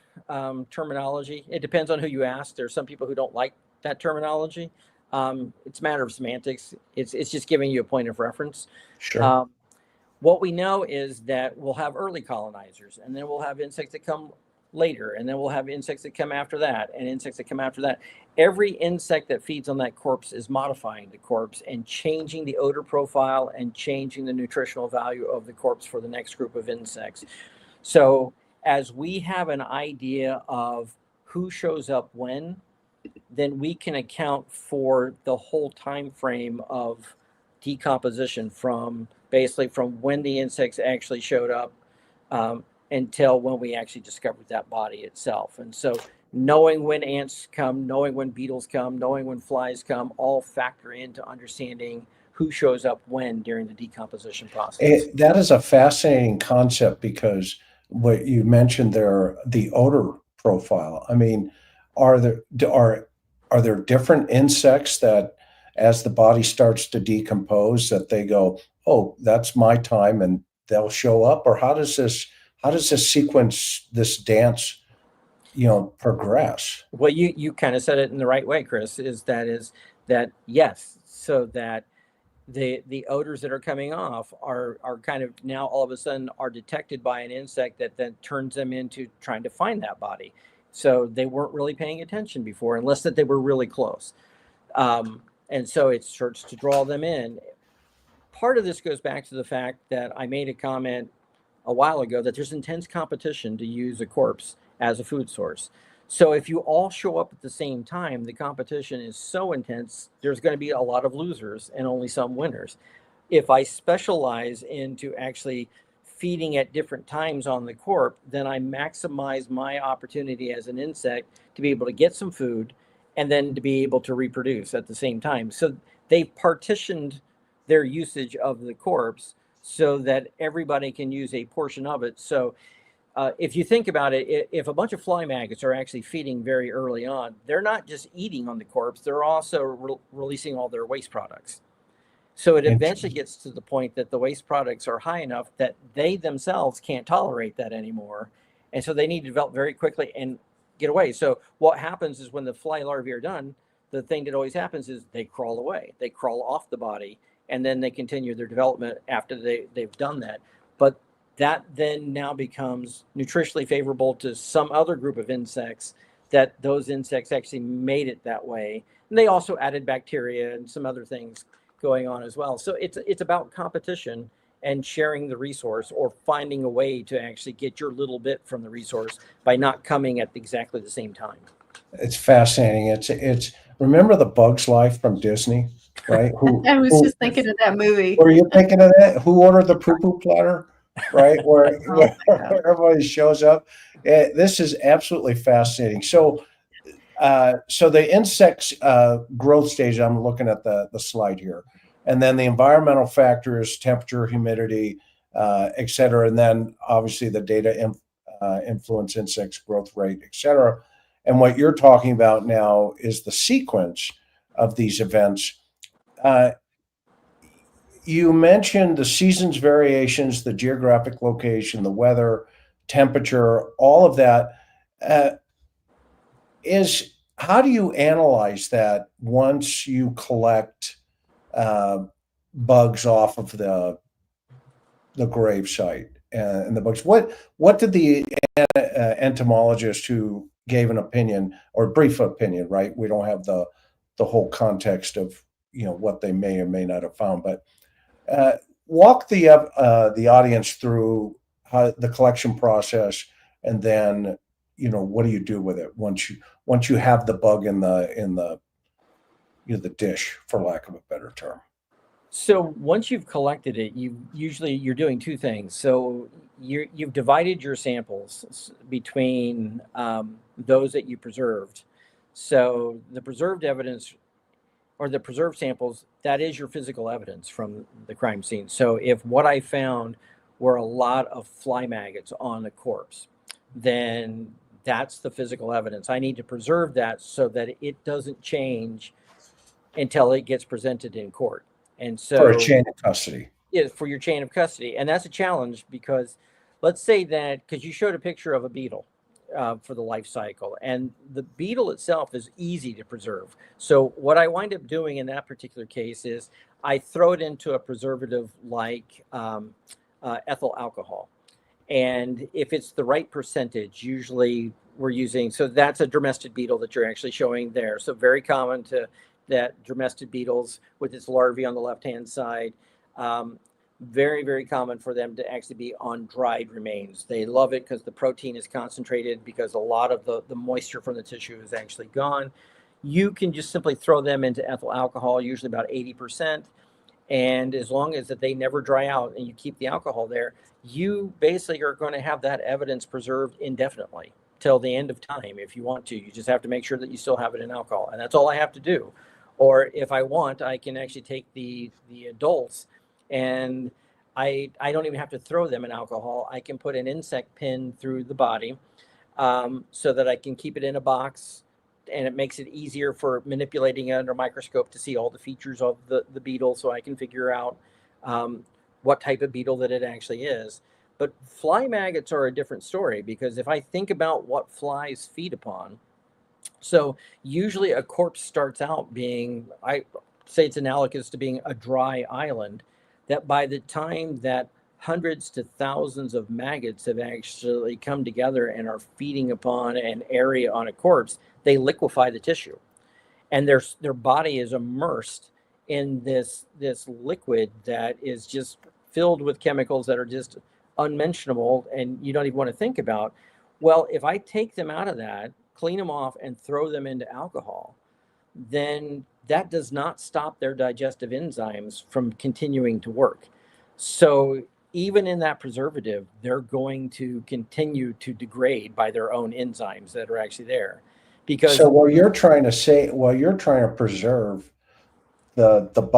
Speaker 3: terminology. It depends on who you ask. There's some people who don't like that terminology. It's a matter of semantics. It's just giving you a point of reference.
Speaker 1: Sure.
Speaker 3: What we know is that we'll have early colonizers, and then we'll have insects that come later, and then we'll have insects that come after that, and insects that come after that. Every insect that feeds on that corpse is modifying the corpse and changing the odor profile and changing the nutritional value of the corpse for the next group of insects. So as we have an idea of who shows up when, then we can account for the whole time frame of decomposition from when the insects actually showed up until when we actually discovered that body itself. And so knowing when ants come, knowing when beetles come, knowing when flies come, all factor into understanding who shows up when during the decomposition process.
Speaker 1: That is a fascinating concept because what you mentioned there, the odor profile. I mean, are there different insects that, as the body starts to decompose, that they go, oh, that's my time, and they'll show up? Or how does this sequence, this dance, progress?
Speaker 3: Well, you kind of said it in the right way, Chris, is that yes, so that the odors that are coming off are kind of now all of a sudden are detected by an insect that then turns them into trying to find that body. So they weren't really paying attention before, unless that they were really close. And so it starts to draw them in. Part of this goes back to the fact that I made a comment a while ago that there's intense competition to use a corpse as a food source. So if you all show up at the same time, the competition is so intense, there's going to be a lot of losers and only some winners. If I specialize into actually feeding at different times on the corpse, then I maximize my opportunity as an insect to be able to get some food and then to be able to reproduce at the same time. So they've partitioned their usage of the corpse so that everybody can use a portion of it. So if you think about it, if a bunch of fly maggots are actually feeding very early on, they're not just eating on the corpse, they're also releasing all their waste products. So it eventually gets to the point that the waste products are high enough that they themselves can't tolerate that anymore. And so they need to develop very quickly and get away. So what happens is when the fly larvae are done, the thing that always happens is they crawl away. They crawl off the body, and then they continue their development after they've done that. But that then now becomes nutritionally favorable to some other group of insects, that those insects actually made it that way. And they also added bacteria and some other things going on as well. So it's about competition and sharing the resource, or finding a way to actually get your little bit from the resource by not coming at exactly the same time.
Speaker 1: It's fascinating. It's remember The Bug's Life from Disney, right?
Speaker 2: I was just thinking of that movie.
Speaker 1: Were you thinking of that? Who ordered the poo-poo platter? Right, where everybody shows up. This is absolutely fascinating. So the insect's growth stage, I'm looking at the slide here. and then the environmental factors, temperature, humidity, et cetera, and then obviously the data influence insects, growth rate, et cetera. And what you're talking about now is the sequence of these events. You mentioned the seasons variations, the geographic location, the weather, temperature, all of that. Is how do you analyze that once you collect bugs off of the grave site and the bugs? What did the entomologist who gave an opinion or brief opinion, right? We don't have the whole context of what they may or may not have found, but walk the audience through how the collection process, and then what do you do with it once you have the bug in the the dish, for lack of a better term.
Speaker 3: So once you've collected it, you're doing two things. So you've divided your samples between those that you preserved. So the preserved evidence or the preserved samples, that is your physical evidence from the crime scene. So if what I found were a lot of fly maggots on a corpse, then that's the physical evidence. I need to preserve that so that it doesn't change until it gets presented in court. And so
Speaker 1: for a chain of custody.
Speaker 3: Yeah, for your chain of custody. And that's a challenge because let's say that, because you showed a picture of a beetle for the life cycle, and the beetle itself is easy to preserve. So what I wind up doing in that particular case is I throw it into a preservative like ethyl alcohol. And if it's the right percentage, usually we're using, so that's a dermestid beetle that you're actually showing there. So very common to that dermestid beetles with its larvae on the left-hand side. Very, very common for them to actually be on dried remains. They love it because the protein is concentrated, because a lot of the moisture from the tissue is actually gone. You can just simply throw them into ethyl alcohol, usually about 80%. And as long as that they never dry out and you keep the alcohol there, you basically are going to have that evidence preserved indefinitely till the end of time if you want to. You just have to make sure that you still have it in alcohol. And that's all I have to do. Or if I want, I can actually take the adults, and I don't even have to throw them in alcohol. I can put an insect pin through the body so that I can keep it in a box, and it makes it easier for manipulating it under a microscope to see all the features of the beetle, so I can figure out what type of beetle that it actually is. But fly maggots are a different story, because if I think about what flies feed upon, so usually a corpse starts out being, I say it's analogous to being a dry island, that by the time that hundreds to thousands of maggots have actually come together and are feeding upon an area on a corpse, they liquefy the tissue. And their body is immersed in this liquid that is just filled with chemicals that are just unmentionable and you don't even want to think about. Well, if I take them out of that, clean them off, and throw them into alcohol, then that does not stop their digestive enzymes from continuing to work. So even in that preservative, they're going to continue to degrade by their own enzymes that are actually there. Because
Speaker 1: so while you're trying to preserve the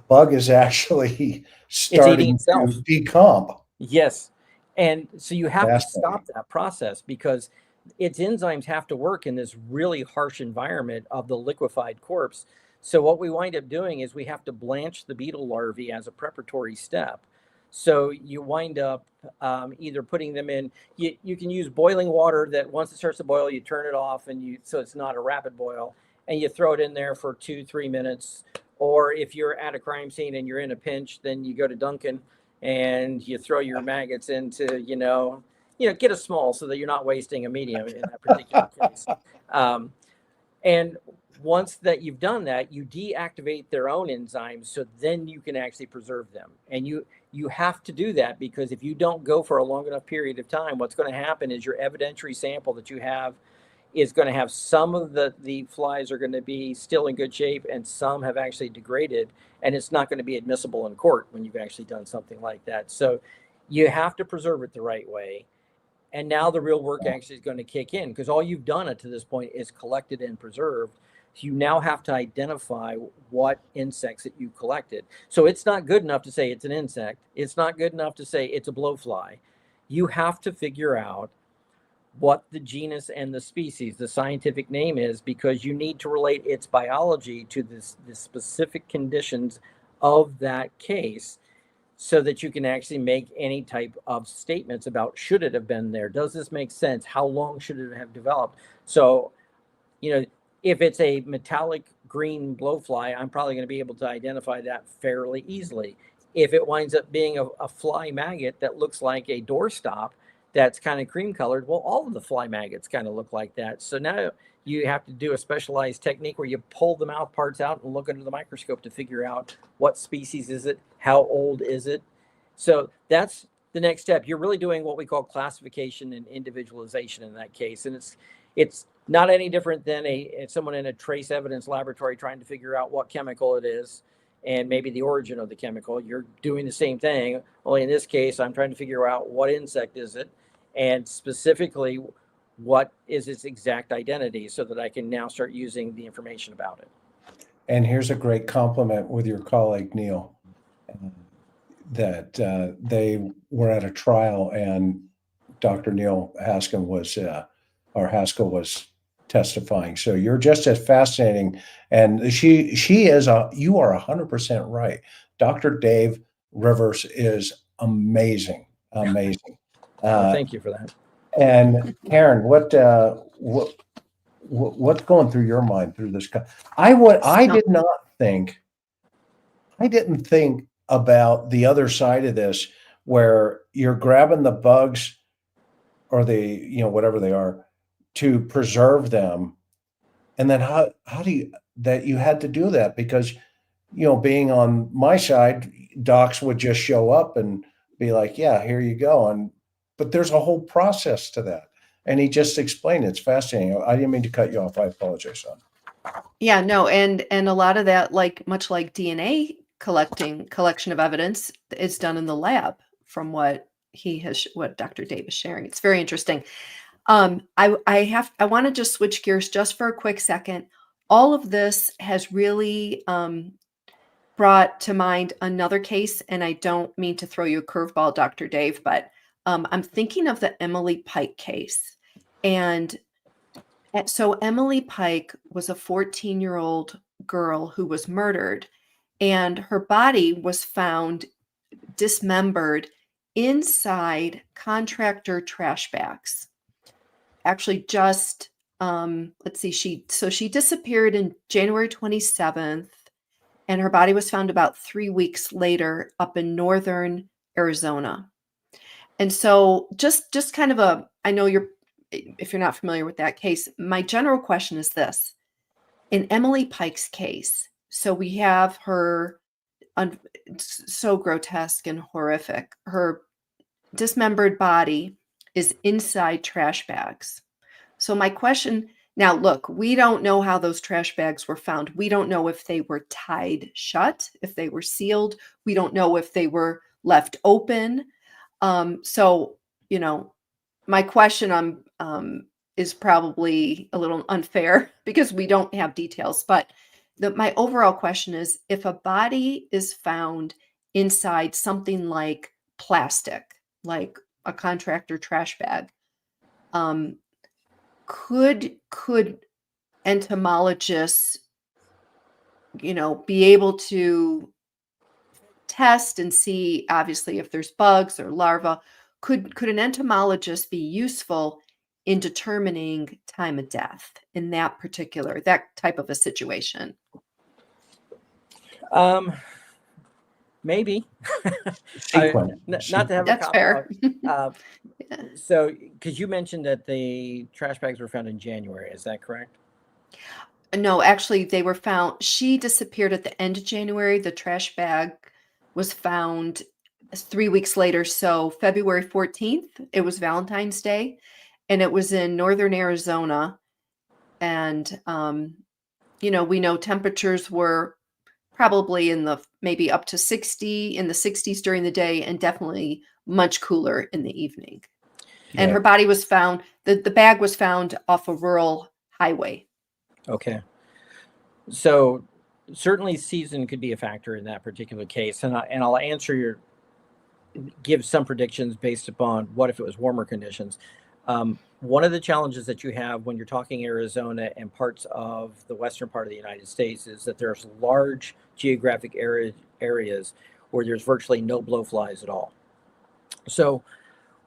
Speaker 1: bug is actually starting to decomp.
Speaker 3: Yes. And so you have to stop that process, because its enzymes have to work in this really harsh environment of the liquefied corpse. So what we wind up doing is we have to blanch the beetle larvae as a preparatory step. So you wind up either putting them in, you can use boiling water that once it starts to boil, you turn it off, and so it's not a rapid boil, and you throw it in there for 2-3 minutes. Or if you're at a crime scene and you're in a pinch, then you go to Dunkin' and you throw your maggots into, get a small so that you're not wasting a medium in that particular case. And once that you've done that, you deactivate their own enzymes, so then you can actually preserve them. And you have to do that, because if you don't go for a long enough period of time, what's going to happen is your evidentiary sample that you have is going to have some of the flies are going to be still in good shape, and some have actually degraded, and it's not going to be admissible in court when you've actually done something like that. So you have to preserve it the right way. And now the real work actually is going to kick in, because all you've done it to this point is collected and preserved. You now have to identify what insects that you collected. So it's not good enough to say it's an insect. It's not good enough to say it's a blowfly. You have to figure out what the genus and the species, the scientific name is, because you need to relate its biology to the specific conditions of that case, so that you can actually make any type of statements about, should it have been there? Does this make sense? How long should it have developed? So, if it's a metallic green blowfly, I'm probably going to be able to identify that fairly easily. If it winds up being a fly maggot that looks like a doorstop that's kind of cream colored, well, all of the fly maggots kind of look like that. So now you have to do a specialized technique where you pull the mouth parts out and look under the microscope to figure out what species is it, how old is it. So that's the next step. You're really doing what we call classification and individualization in that case. And it's not any different than someone in a trace evidence laboratory trying to figure out what chemical it is and maybe the origin of the chemical. You're doing the same thing, only in this case, I'm trying to figure out what insect is it, and specifically what is its exact identity, so that I can now start using the information about it.
Speaker 1: And here's a great compliment with your colleague, Neil, that they were at a trial and Dr. Neil Haskell was testifying. So you're just as fascinating. And she is you are 100% right. Dr. Dave Rivers is amazing.
Speaker 3: Thank you for that.
Speaker 1: And Karen, what's going through your mind through this? I didn't think about the other side of this, where you're grabbing the bugs or whatever they are to preserve them. And then how do you had to do that? Because, being on my side, docs would just show up and be like, yeah, here you go. But there's a whole process to that. And he just explained it. It's fascinating. I didn't mean to cut you off. I apologize, son.
Speaker 2: Yeah, no. And a lot of that, much like DNA collection of evidence, is done in the lab, from what Dr. Dave is sharing. It's very interesting. I want to just switch gears just for a quick second. All of this has really brought to mind another case, and I don't mean to throw you a curveball, Dr. Dave, but I'm thinking of the Emily Pike case. And so Emily Pike was a 14-year-old girl who was murdered, and her body was found dismembered inside contractor trash bags. Actually, just let's see, she disappeared in January 27th, and her body was found about 3 weeks later up in northern Arizona. And so just kind of I know if you're not familiar with that case, my general question is this. In Emily Pike's case, so we have her, so grotesque and horrific. Her dismembered body is inside trash bags. So my question now, look, we don't know how those trash bags were found. We don't know if they were tied shut, if they were sealed. We don't know if they were left open. So, my question is probably a little unfair because we don't have details. But my overall question is, if a body is found inside something like plastic, like a contractor trash bag, could entomologists, be able to test and see, obviously, if there's bugs or larvae? Could an entomologist be useful in determining time of death in that type of a situation?
Speaker 3: Maybe. Not to have
Speaker 2: That's fair.
Speaker 3: So, because you mentioned that the trash bags were found in January, is that correct?
Speaker 2: No, actually, they were found. She disappeared at the end of January. The trash bag was found 3 weeks later. So February 14th, it was Valentine's Day, and it was in northern Arizona. And, we know temperatures were probably maybe up to 60 in the 60s during the day, and definitely much cooler in the evening. Yeah. And her body was found, the bag was found off a rural highway.
Speaker 3: Okay. So certainly season could be a factor in that particular case. And I'll give some predictions based upon what if it was warmer conditions. One of the challenges that you have when you're talking Arizona and parts of the western part of the United States is that there's large geographic areas where there's virtually no blowflies at all. So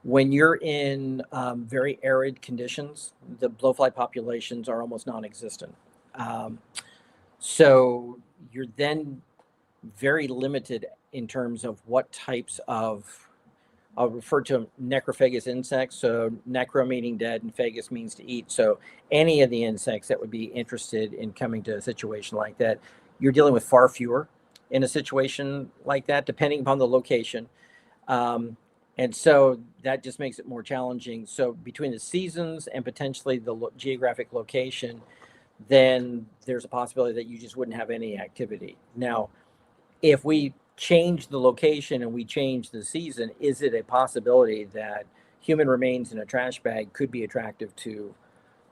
Speaker 3: when you're in very arid conditions, the blowfly populations are almost non-existent. So you're then very limited in terms of what types of, I'll refer to them necrophagous insects. So necro meaning dead and phagus means to eat. So any of the insects that would be interested in coming to a situation like that, you're dealing with far fewer in a situation like that, depending upon the location. And so that just makes it more challenging. So between the seasons and potentially the geographic location, then there's a possibility that you just wouldn't have any activity. Now, if we change the location and we change the season, is it a possibility that human remains in a trash bag could be attractive to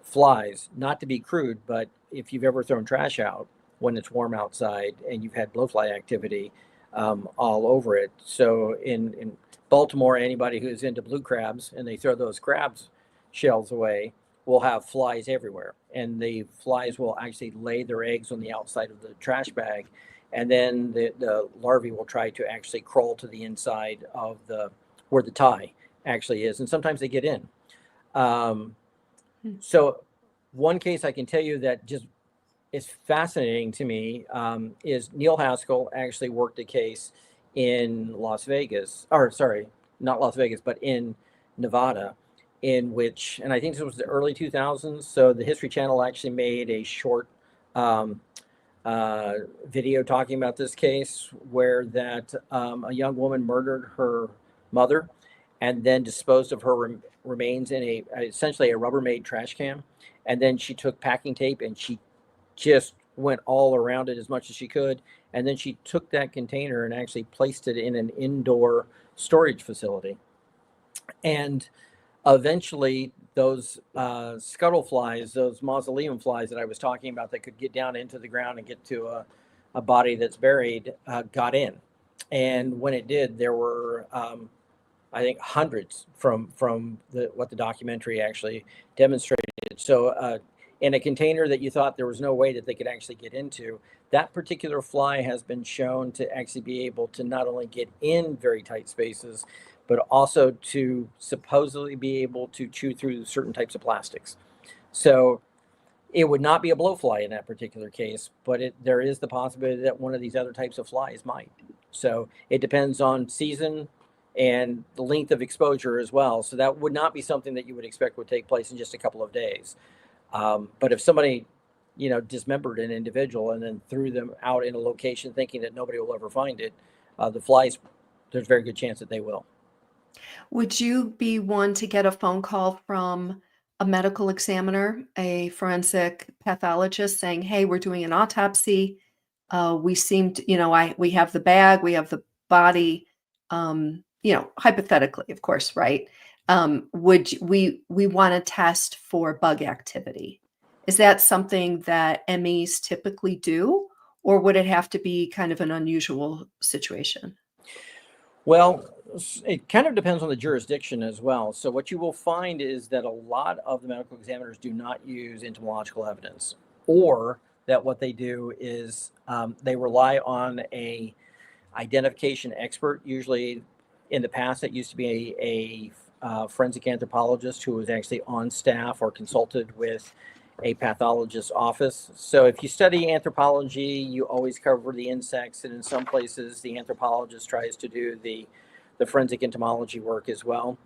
Speaker 3: flies? Not to be crude, but if you've ever thrown trash out when it's warm outside and you've had blowfly activity all over it. So in Baltimore, anybody who's into blue crabs and they throw those crabs shells away will have flies everywhere. And the flies will actually lay their eggs on the outside of the trash bag. And then the larvae will try to actually crawl to the inside of where the tie actually is. And sometimes they get in. So one case I can tell you that just is fascinating to me is Neil Haskell actually worked a case in Las Vegas, or sorry, not Las Vegas, but in Nevada, in which, and I think this was the early 2000s. So the History Channel actually made a short video talking about this case where that a young woman murdered her mother and then disposed of her remains in essentially a Rubbermaid trash can. And then she took packing tape and she just went all around it as much as she could. And then she took that container and actually placed it in an indoor storage facility. And eventually those scuttle flies, those mausoleum flies that I was talking about that could get down into the ground and get to a body that's buried, got in. And when it did, there were, I think, hundreds from what the documentary actually demonstrated. So in a container that you thought there was no way that they could actually get into, that particular fly has been shown to actually be able to not only get in very tight spaces, but also to supposedly be able to chew through certain types of plastics. So it would not be a blowfly in that particular case, but there is the possibility that one of these other types of flies might. So it depends on season and the length of exposure as well. So that would not be something that you would expect would take place in just a couple of days. But if somebody, dismembered an individual and then threw them out in a location thinking that nobody will ever find it, the flies, there's a very good chance that they will.
Speaker 2: Would you be one to get a phone call from a medical examiner, a forensic pathologist saying, hey, we're doing an autopsy. We seem to, we have the bag, we have the body, hypothetically, of course, right? We want to test for bug activity? Is that something that MEs typically do, or would it have to be kind of an unusual situation?
Speaker 3: Well, it kind of depends on the jurisdiction as well. So what you will find is that a lot of the medical examiners do not use entomological evidence, or that what they do is they rely on a identification expert. Usually in the past, it used to be a forensic anthropologist who was actually on staff or consulted with a pathologist's office. So if you study anthropology, you always cover the insects, and in some places the anthropologist tries to do the forensic entomology work as well.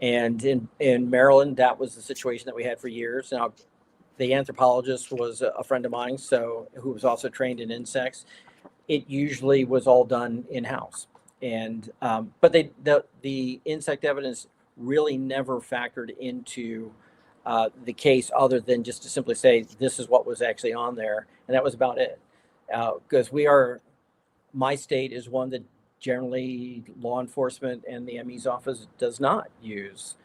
Speaker 3: And in Maryland, that was the situation that we had for years. Now, the anthropologist was a friend of mine, who was also trained in insects. It usually was all done in-house. And but the insect evidence really never factored into the case, other than just to simply say this is what was actually on there, and that was about it. Because my state is one that generally law enforcement and the ME's office does not use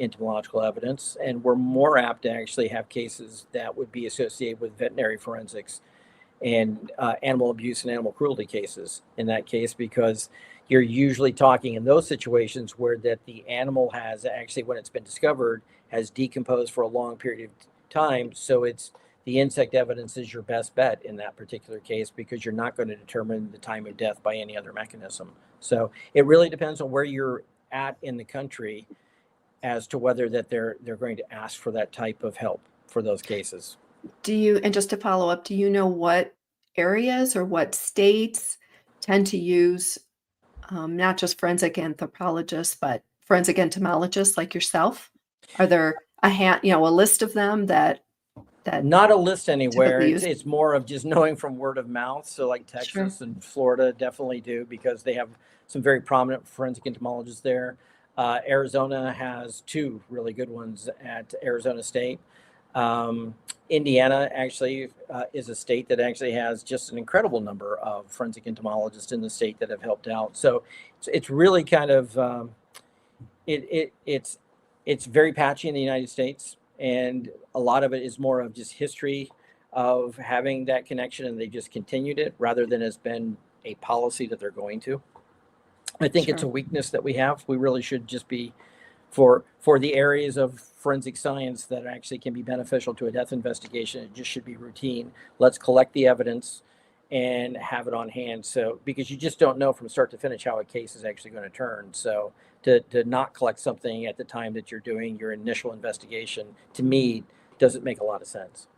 Speaker 3: entomological evidence, and we're more apt to actually have cases that would be associated with veterinary forensics and animal abuse and animal cruelty cases in that case, because you're usually talking in those situations where that the animal has actually, when it's been discovered, has decomposed for a long period of time. So it's the insect evidence is your best bet in that particular case, because you're not going to determine the time of death by any other mechanism. So it really depends on where you're at in the country as to whether that they're going to ask for that type of help for those cases.
Speaker 2: And just to follow up, do you know what areas or what states tend to use not just forensic anthropologists, but forensic entomologists like yourself? Are there a list of them that
Speaker 3: Not a list anywhere.
Speaker 2: typically use?
Speaker 3: It's more of just knowing from word of mouth. So like Texas
Speaker 2: Sure.
Speaker 3: and Florida definitely do, because they have some very prominent forensic entomologists there. Arizona has two really good ones at Arizona State. Indiana actually is a state that actually has just an incredible number of forensic entomologists in the state that have helped out. So it's really kind of it's very patchy in the United States, and a lot of it is more of just history of having that connection, and they just continued it rather than has been a policy that they're going to. I think it's a
Speaker 2: Sure.
Speaker 3: weakness that we have. We really should just be for the areas of forensic science that actually can be beneficial to a death investigation. It just should be routine. Let's collect the evidence and have it on hand. So because you just don't know from start to finish how a case is actually going to turn. So to not collect something at the time that you're doing your initial investigation, to me, doesn't make a lot of sense.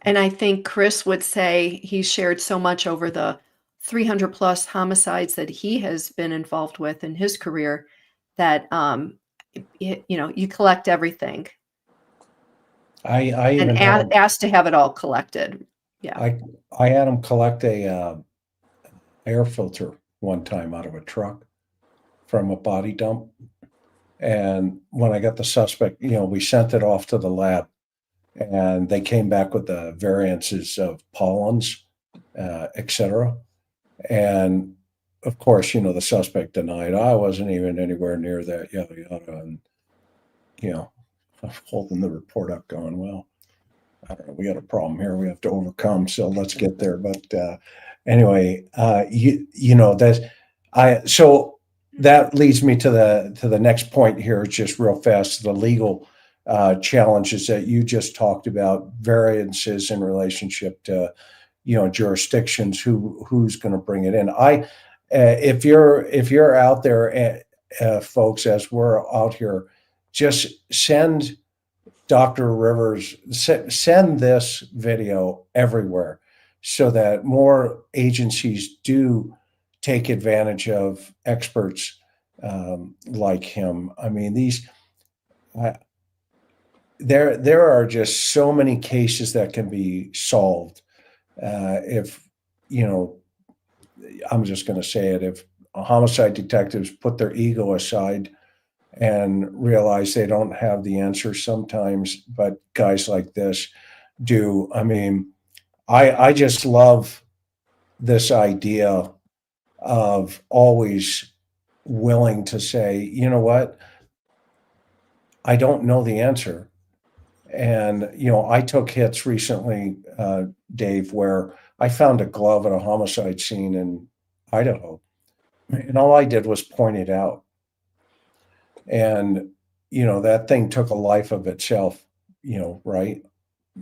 Speaker 2: And I think Chris would say he's shared so much over the 300 plus homicides that he has been involved with in his career that you collect everything
Speaker 1: I
Speaker 2: and
Speaker 1: even had him,
Speaker 2: ask to have it all collected. Yeah.
Speaker 1: I had him collect a air filter one time out of a truck from a body dump. And when I got the suspect, we sent it off to the lab, and they came back with the variances of pollens, et cetera. And of course, the suspect denied, I wasn't even anywhere near that, yada, yada. And, I'm holding the report up going, well, I don't know, we got a problem here we have to overcome. So let's get there. But anyway, so that leads me to the next point here, just real fast, the legal challenges that you just talked about, variances in relationship to jurisdictions, who's going to bring it in. If you're out there, folks, as we're out here, just send Dr. Rivers, send this video everywhere so that more agencies do take advantage of experts like him. I mean, there are just so many cases that can be solved if I'm just going to say it, if homicide detectives put their ego aside and realize they don't have the answer sometimes, but guys like this do. I mean, I just love this idea of always willing to say, you know what, I don't know the answer. And, I took hits recently, Dave, where I found a glove at a homicide scene in Idaho. And all I did was point it out. And, that thing took a life of itself, right?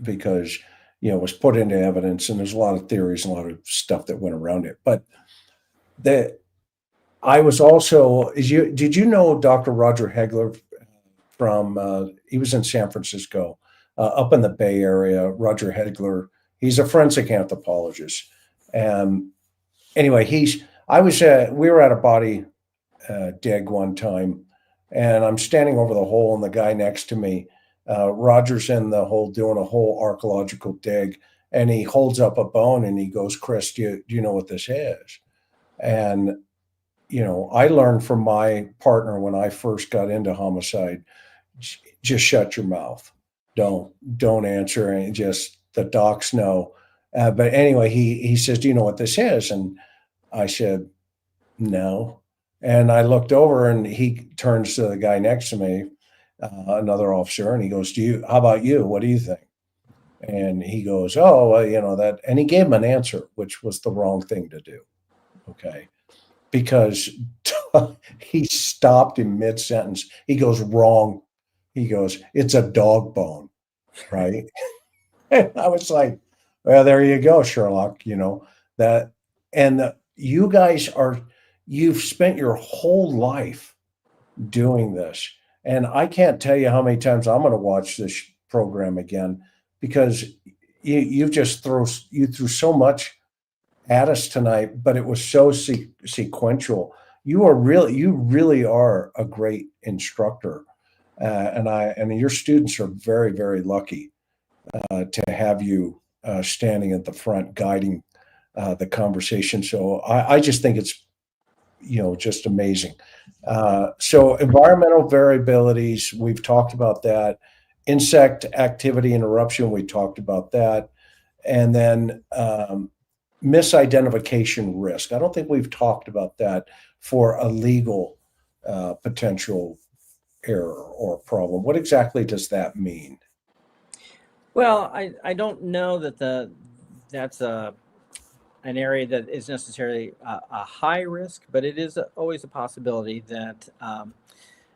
Speaker 1: Because, it was put into evidence, and there's a lot of theories and a lot of stuff that went around it. But I was also, did you know Dr. Roger Hegler from, he was in San Francisco, up in the Bay Area, Roger Hegler, he's a forensic anthropologist. And anyway, we were at a body dig one time, and I'm standing over the hole, and the guy next to me, Roger's in the hole doing a whole archaeological dig, and he holds up a bone and he goes, Chris, do you know what this is? And, I learned from my partner when I first got into homicide, just shut your mouth. Don't answer, and just the docs know. But anyway, he says, do you know what this is? And I said, no. And I looked over, and he turns to the guy next to me, another officer, and he goes, how about you? What do you think? And he goes, oh, well, that, and he gave him an answer, which was the wrong thing to do. Okay. Because he stopped in mid-sentence. He goes, wrong. He goes, it's a dog bone, right? And I was like, well, there you go, Sherlock, that, and you guys you've spent your whole life doing this. And I can't tell you how many times I'm going to watch this program again, because you threw so much at us tonight, but it was so sequential. You really are a great instructor, and your students are very, very lucky to have you standing at the front guiding the conversation. So I just think it's just amazing. So environmental variabilities, we've talked about that. Insect activity interruption, we talked about that. And then misidentification risk. I don't think we've talked about that for a legal potential error or problem. What exactly does that mean?
Speaker 3: Well, I don't know that that's an area that is necessarily a high risk, but it is always a possibility that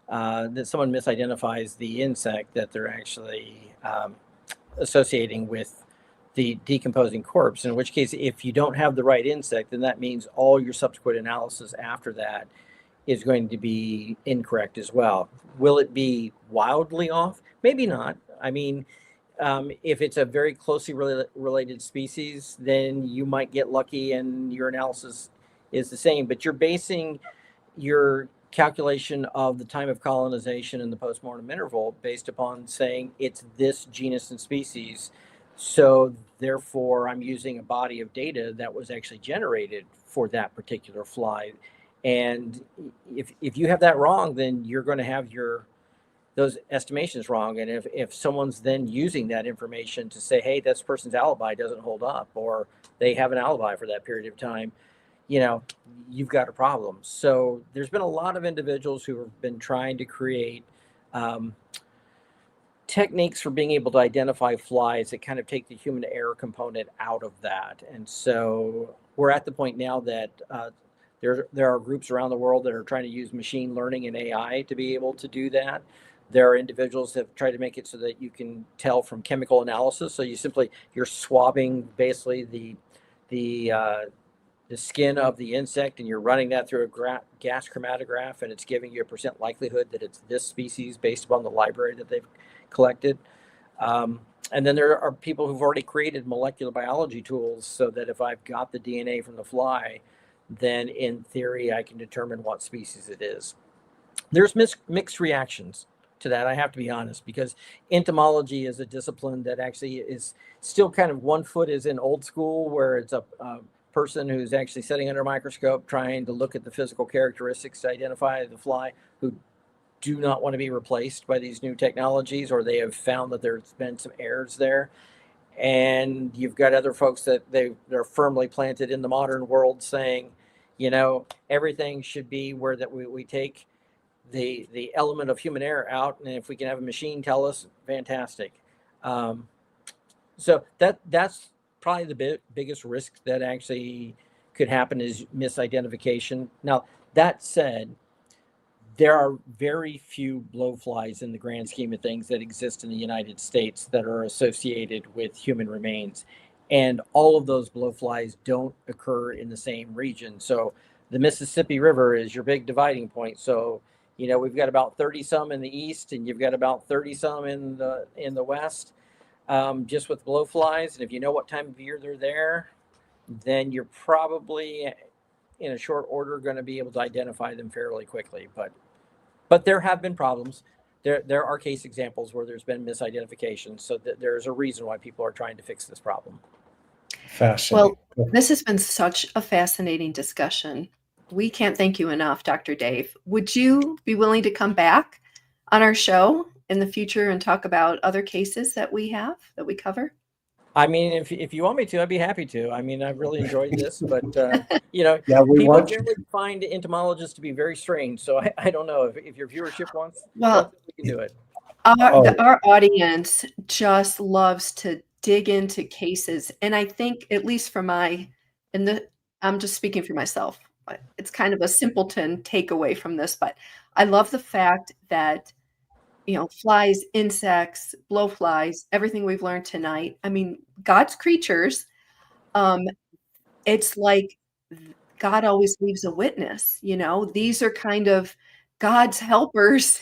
Speaker 3: that someone misidentifies the insect that they're actually associating with the decomposing corpse. In which case, if you don't have the right insect, then that means all your subsequent analysis after that is going to be incorrect as well. Will it be wildly off? Maybe not. I mean, if it's a very closely related species, then you might get lucky and your analysis is the same, but you're basing your calculation of the time of colonization and the postmortem interval based upon saying it's this genus and species. So therefore, I'm using a body of data that was actually generated for that particular fly. And if you have that wrong, then you're going to have those estimations wrong. And if someone's then using that information to say, hey, this person's alibi doesn't hold up, or they have an alibi for that period of time, you've got a problem. So there's been a lot of individuals who have been trying to create techniques for being able to identify flies that kind of take the human error component out of that. And so we're at the point now that there are groups around the world that are trying to use machine learning and AI to be able to do that. There are individuals that have tried to make it so that you can tell from chemical analysis. So you're swabbing basically the skin of the insect, and you're running that through a gas chromatograph, and it's giving you a percent likelihood that it's this species based upon the library that they've collected. And then there are people who've already created molecular biology tools so that if I've got the DNA from the fly, then in theory, I can determine what species it is. There's mixed reactions to that, I have to be honest, because entomology is a discipline that actually is still kind of one foot is in old school, where it's a person who's actually sitting under a microscope trying to look at the physical characteristics to identify the fly, who do not want to be replaced by these new technologies, or they have found that there's been some errors there. And you've got other folks that they're firmly planted in the modern world saying, everything should be where that we take the element of human error out, and if we can have a machine tell us, fantastic. So that's probably the biggest risk that actually could happen, is misidentification. Now, that said, there are very few blowflies in the grand scheme of things that exist in the United States that are associated with human remains. And all of those blowflies don't occur in the same region. So the Mississippi River is your big dividing point. So, we've got about 30 some in the east, and you've got about 30 some in the west, just with blowflies. And if you know what time of year they're there, then you're probably in a short order going to be able to identify them fairly quickly. But there have been problems. There are case examples where there's been misidentification. So there's a reason why people are trying to fix this problem.
Speaker 1: Fascinating.
Speaker 2: Well, this has been such a fascinating discussion. We can't thank you enough, Dr. Dave. Would you be willing to come back on our show in the future and talk about other cases that we cover?
Speaker 3: I mean, if you want me to, I'd be happy to. I mean, I've really enjoyed this, but
Speaker 1: Yeah,
Speaker 3: people generally find entomologists to be very strange. So I don't know if your viewership wants, we can do it.
Speaker 2: Our audience just loves to dig into cases. And I think, at least for I'm just speaking for myself, it's kind of a simpleton takeaway from this, but I love the fact that, flies, insects, blowflies, everything we've learned tonight. I mean, God's creatures, um, it's like God always leaves a witness, these are kind of God's helpers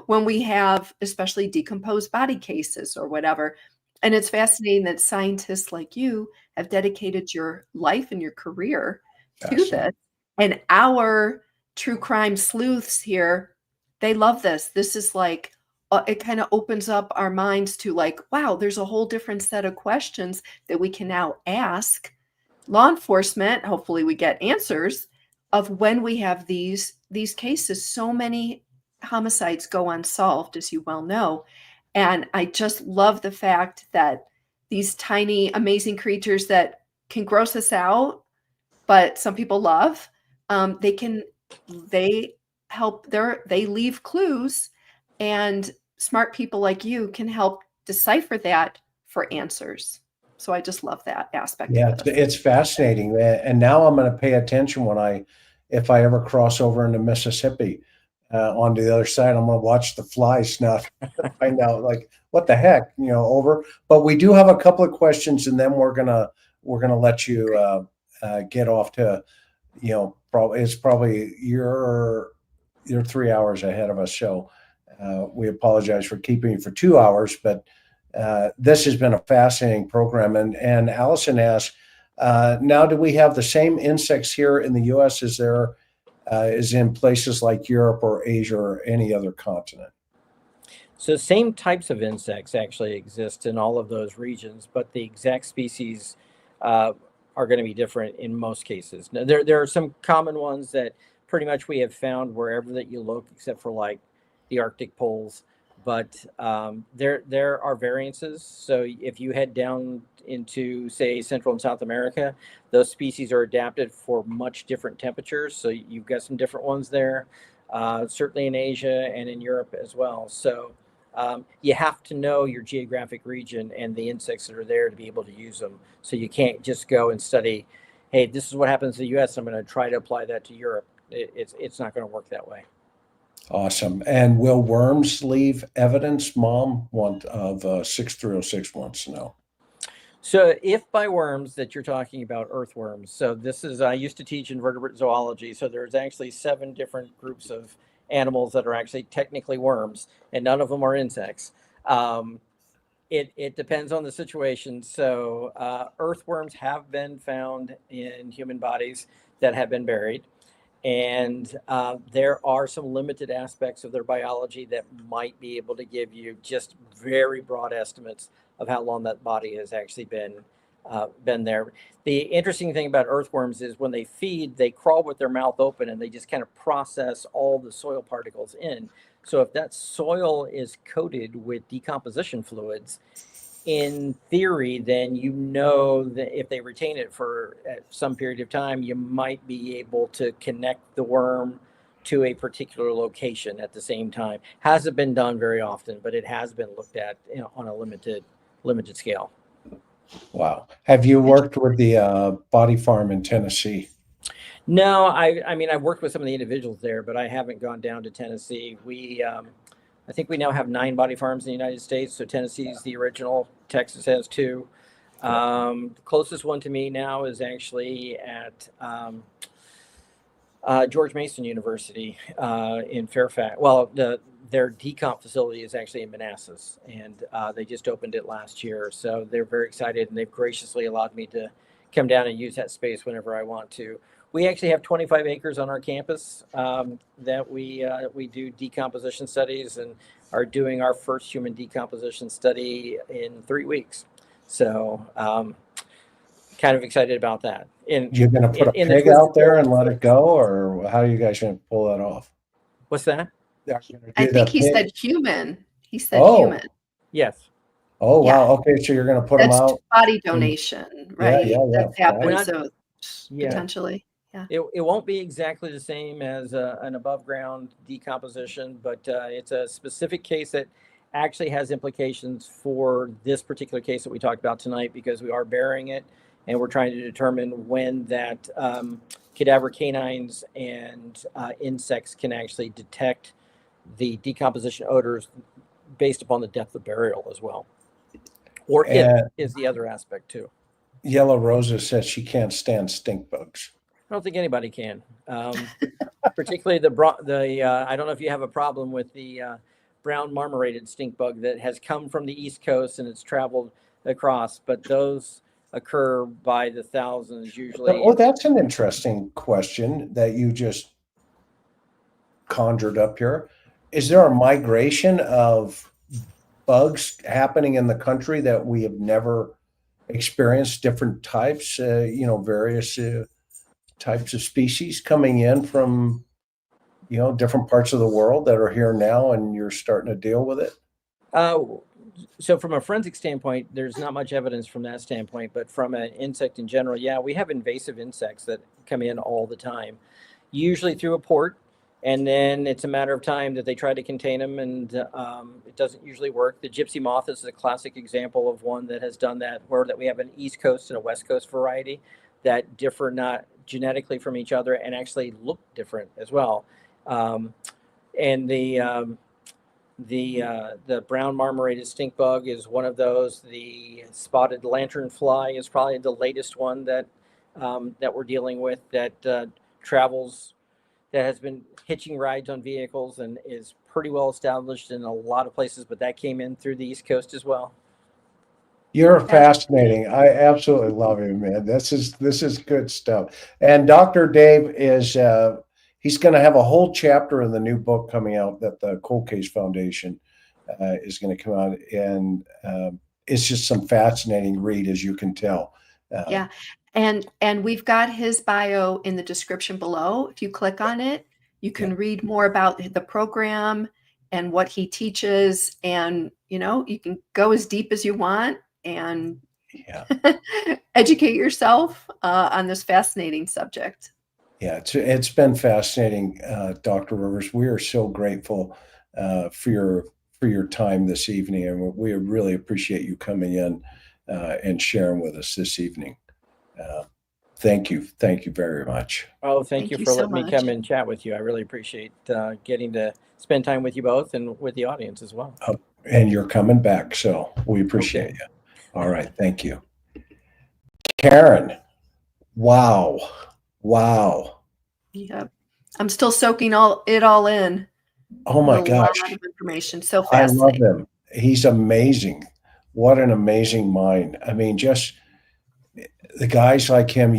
Speaker 2: when we have especially decomposed body cases or whatever. And it's fascinating that scientists like you have dedicated your life and your career to
Speaker 1: Yes.
Speaker 2: this. And our true crime sleuths here, they love this. This is like, it kind of opens up our minds to like, wow, there's a whole different set of questions that we can now ask law enforcement. Hopefully we get answers of when we have these cases. So many homicides go unsolved, as you well know. And I just love the fact that these tiny, amazing creatures that can gross us out, but some people love, they help they leave clues, and smart people like you can help decipher that for answers. So I just love that aspect
Speaker 1: Yeah,
Speaker 2: of this.
Speaker 1: it's fascinating. And now I'm going to pay attention if I ever cross over into Mississippi, onto the other side. I'm going to watch the flies snuff to find out like what the heck, over. But we do have a couple of questions, and then we're gonna let you get off to, probably you're 3 hours ahead of us. So we apologize for keeping you for 2 hours, but this has been a fascinating program. And Allison asks, now do we have the same insects here in the U.S. as there is in places like Europe or Asia or any other continent?
Speaker 3: So same types of insects actually exist in all of those regions, but the exact species are going to be different in most cases. Now, there are some common ones that pretty much we have found wherever that you look, except for like the Arctic poles. But there are variances. So if you head down into, say, Central and South America, those species are adapted for much different temperatures. So you've got some different ones there, certainly in Asia and in Europe as well. So you have to know your geographic region and the insects that are there to be able to use them. So you can't just go and study, hey, this is what happens in the US. I'm going to try to apply that to Europe. It's not going to work that way.
Speaker 1: Awesome. And will worms leave evidence? Mom of 6306 wants to know.
Speaker 3: So if by worms that you're talking about earthworms, so this is, I used to teach invertebrate zoology. So there's actually 7 different groups of animals that are actually technically worms, and none of them are insects. It depends on the situation. So earthworms have been found in human bodies that have been buried. And there are some limited aspects of their biology that might be able to give you just very broad estimates of how long that body has actually been there. The interesting thing about earthworms is when they feed, they crawl with their mouth open and they just kind of process all the soil particles in. So if that soil is coated with decomposition fluids, in theory, then that if they retain it for some period of time, you might be able to connect the worm to a particular location at the same time. Hasn't been done very often, but it has been looked at on a limited scale.
Speaker 1: Wow. Have you worked with the body farm in Tennessee?
Speaker 3: No, I mean, I've worked with some of the individuals there, but I haven't gone down to Tennessee. I think we now have 9 body farms in the United States. So Tennessee is the original. Texas has 2. The closest one to me now is actually at George Mason University in Fairfax. Well, their decomp facility is actually in Manassas, and they just opened it last year. So they're very excited, and they've graciously allowed me to come down and use that space whenever I want to. We actually have 25 acres on our campus that we do decomposition studies, and are doing our first human decomposition study in 3 weeks. So kind of excited about that.
Speaker 1: You're going to put a pig out there and let it go, or how are you guys going to pull that off?
Speaker 3: What's that?
Speaker 2: I think he said human. He said human.
Speaker 3: Yes.
Speaker 1: Oh, wow. Okay. So you're going to put them out.
Speaker 2: Body donation, right?
Speaker 1: Yeah.
Speaker 2: That happens. So potentially. Yeah.
Speaker 3: It won't be exactly the same as an above ground decomposition, but it's a specific case that actually has implications for this particular case that we talked about tonight, because we are burying it and we're trying to determine when that cadaver canines and insects can actually detect the decomposition odors based upon the depth of burial as well. Or if is the other aspect too.
Speaker 1: Yellow Rosa says she can't stand stink bugs.
Speaker 3: I don't think anybody can. Particularly the I don't know if you have a problem with the brown marmorated stink bug that has come from the East Coast and it's traveled across, but those occur by the thousands usually.
Speaker 1: Oh, that's an interesting question that you just conjured up here. Is there a migration of bugs happening in the country that we have never experienced? Different types, various types of species coming in from, different parts of the world that are here now, and you're starting to deal with it?
Speaker 3: So from a forensic standpoint, there's not much evidence from that standpoint, but from an insect in general, yeah, we have invasive insects that come in all the time, usually through a port, and then it's a matter of time that they try to contain them, and it doesn't usually work. The gypsy moth is a classic example of one that has done that, where that we have an East Coast and a West Coast variety that differ not genetically from each other and actually look different as well. And the brown marmorated stink bug is one of those. The spotted lanternfly is probably the latest one that that we're dealing with, that travels, that has been hitching rides on vehicles and is pretty well established in a lot of places, but that came in through the East Coast as well.
Speaker 1: You're fascinating. I absolutely love you, man. This is good stuff. And Dr. Dave is he's going to have a whole chapter in the new book coming out that the Cold Case Foundation is going to come out, and it's just some fascinating read, as you can tell.
Speaker 2: Yeah. And we've got his bio in the description below. If you click on it, you can read more about the program and what he teaches, and you can go as deep as you want and educate yourself on this fascinating subject.
Speaker 1: Yeah, it's been fascinating, Dr. Rivers. We are so grateful for your time this evening, and we really appreciate you coming in and sharing with us this evening. Thank you very much.
Speaker 3: Oh, thank you for letting me come and chat with you. I really appreciate getting to spend time with you both and with the audience as well.
Speaker 1: And you're coming back, so we appreciate you. All right, thank you. Karen, wow.
Speaker 2: Yep. I'm still soaking it all in.
Speaker 1: Oh my gosh.
Speaker 2: A lot of information. So fascinating.
Speaker 1: I love him. He's amazing. What an amazing mind. I mean, just the guys like him,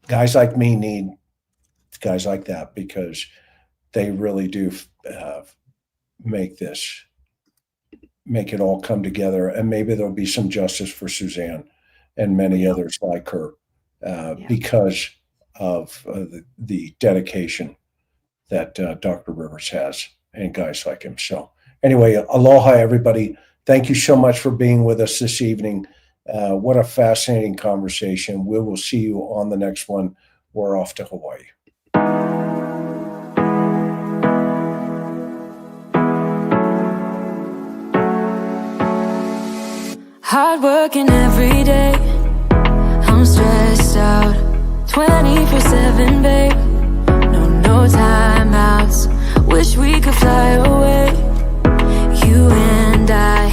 Speaker 1: guys like me need guys like that, because they really do make it all come together. And maybe there'll be some justice for Suzanne and many others like her because of the dedication that Dr. Rivers has, and guys like him. So anyway, aloha, everybody. Thank you so much for being with us this evening. What a fascinating conversation. We will see you on the next one. We're off to Hawaii.
Speaker 4: Hard working every day, I'm stressed out 24/7, babe. No timeouts, wish we could fly away. You and I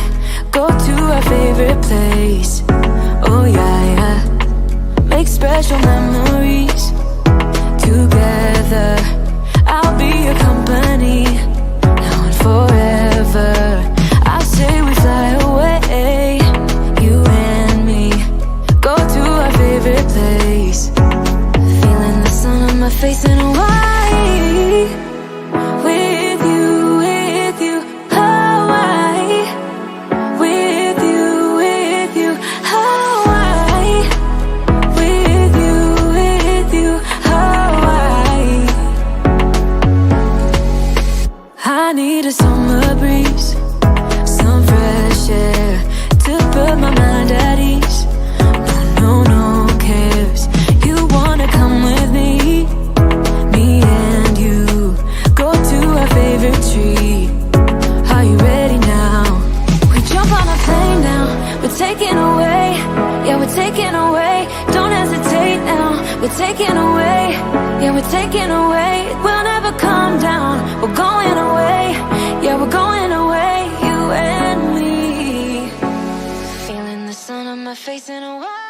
Speaker 4: go to our favorite place. Oh yeah, make special memories together. I'll be your company now and forever. I say we fly away, you and me, go to our favorite place. Feeling the sun on my face in Hawaii, with you. away. Yeah, we're taking away. Don't hesitate now. We're taking away. Yeah, we're taking away. We'll never come down. We're going away. Yeah, we're going away. You and me. Feeling the sun on my face in a while.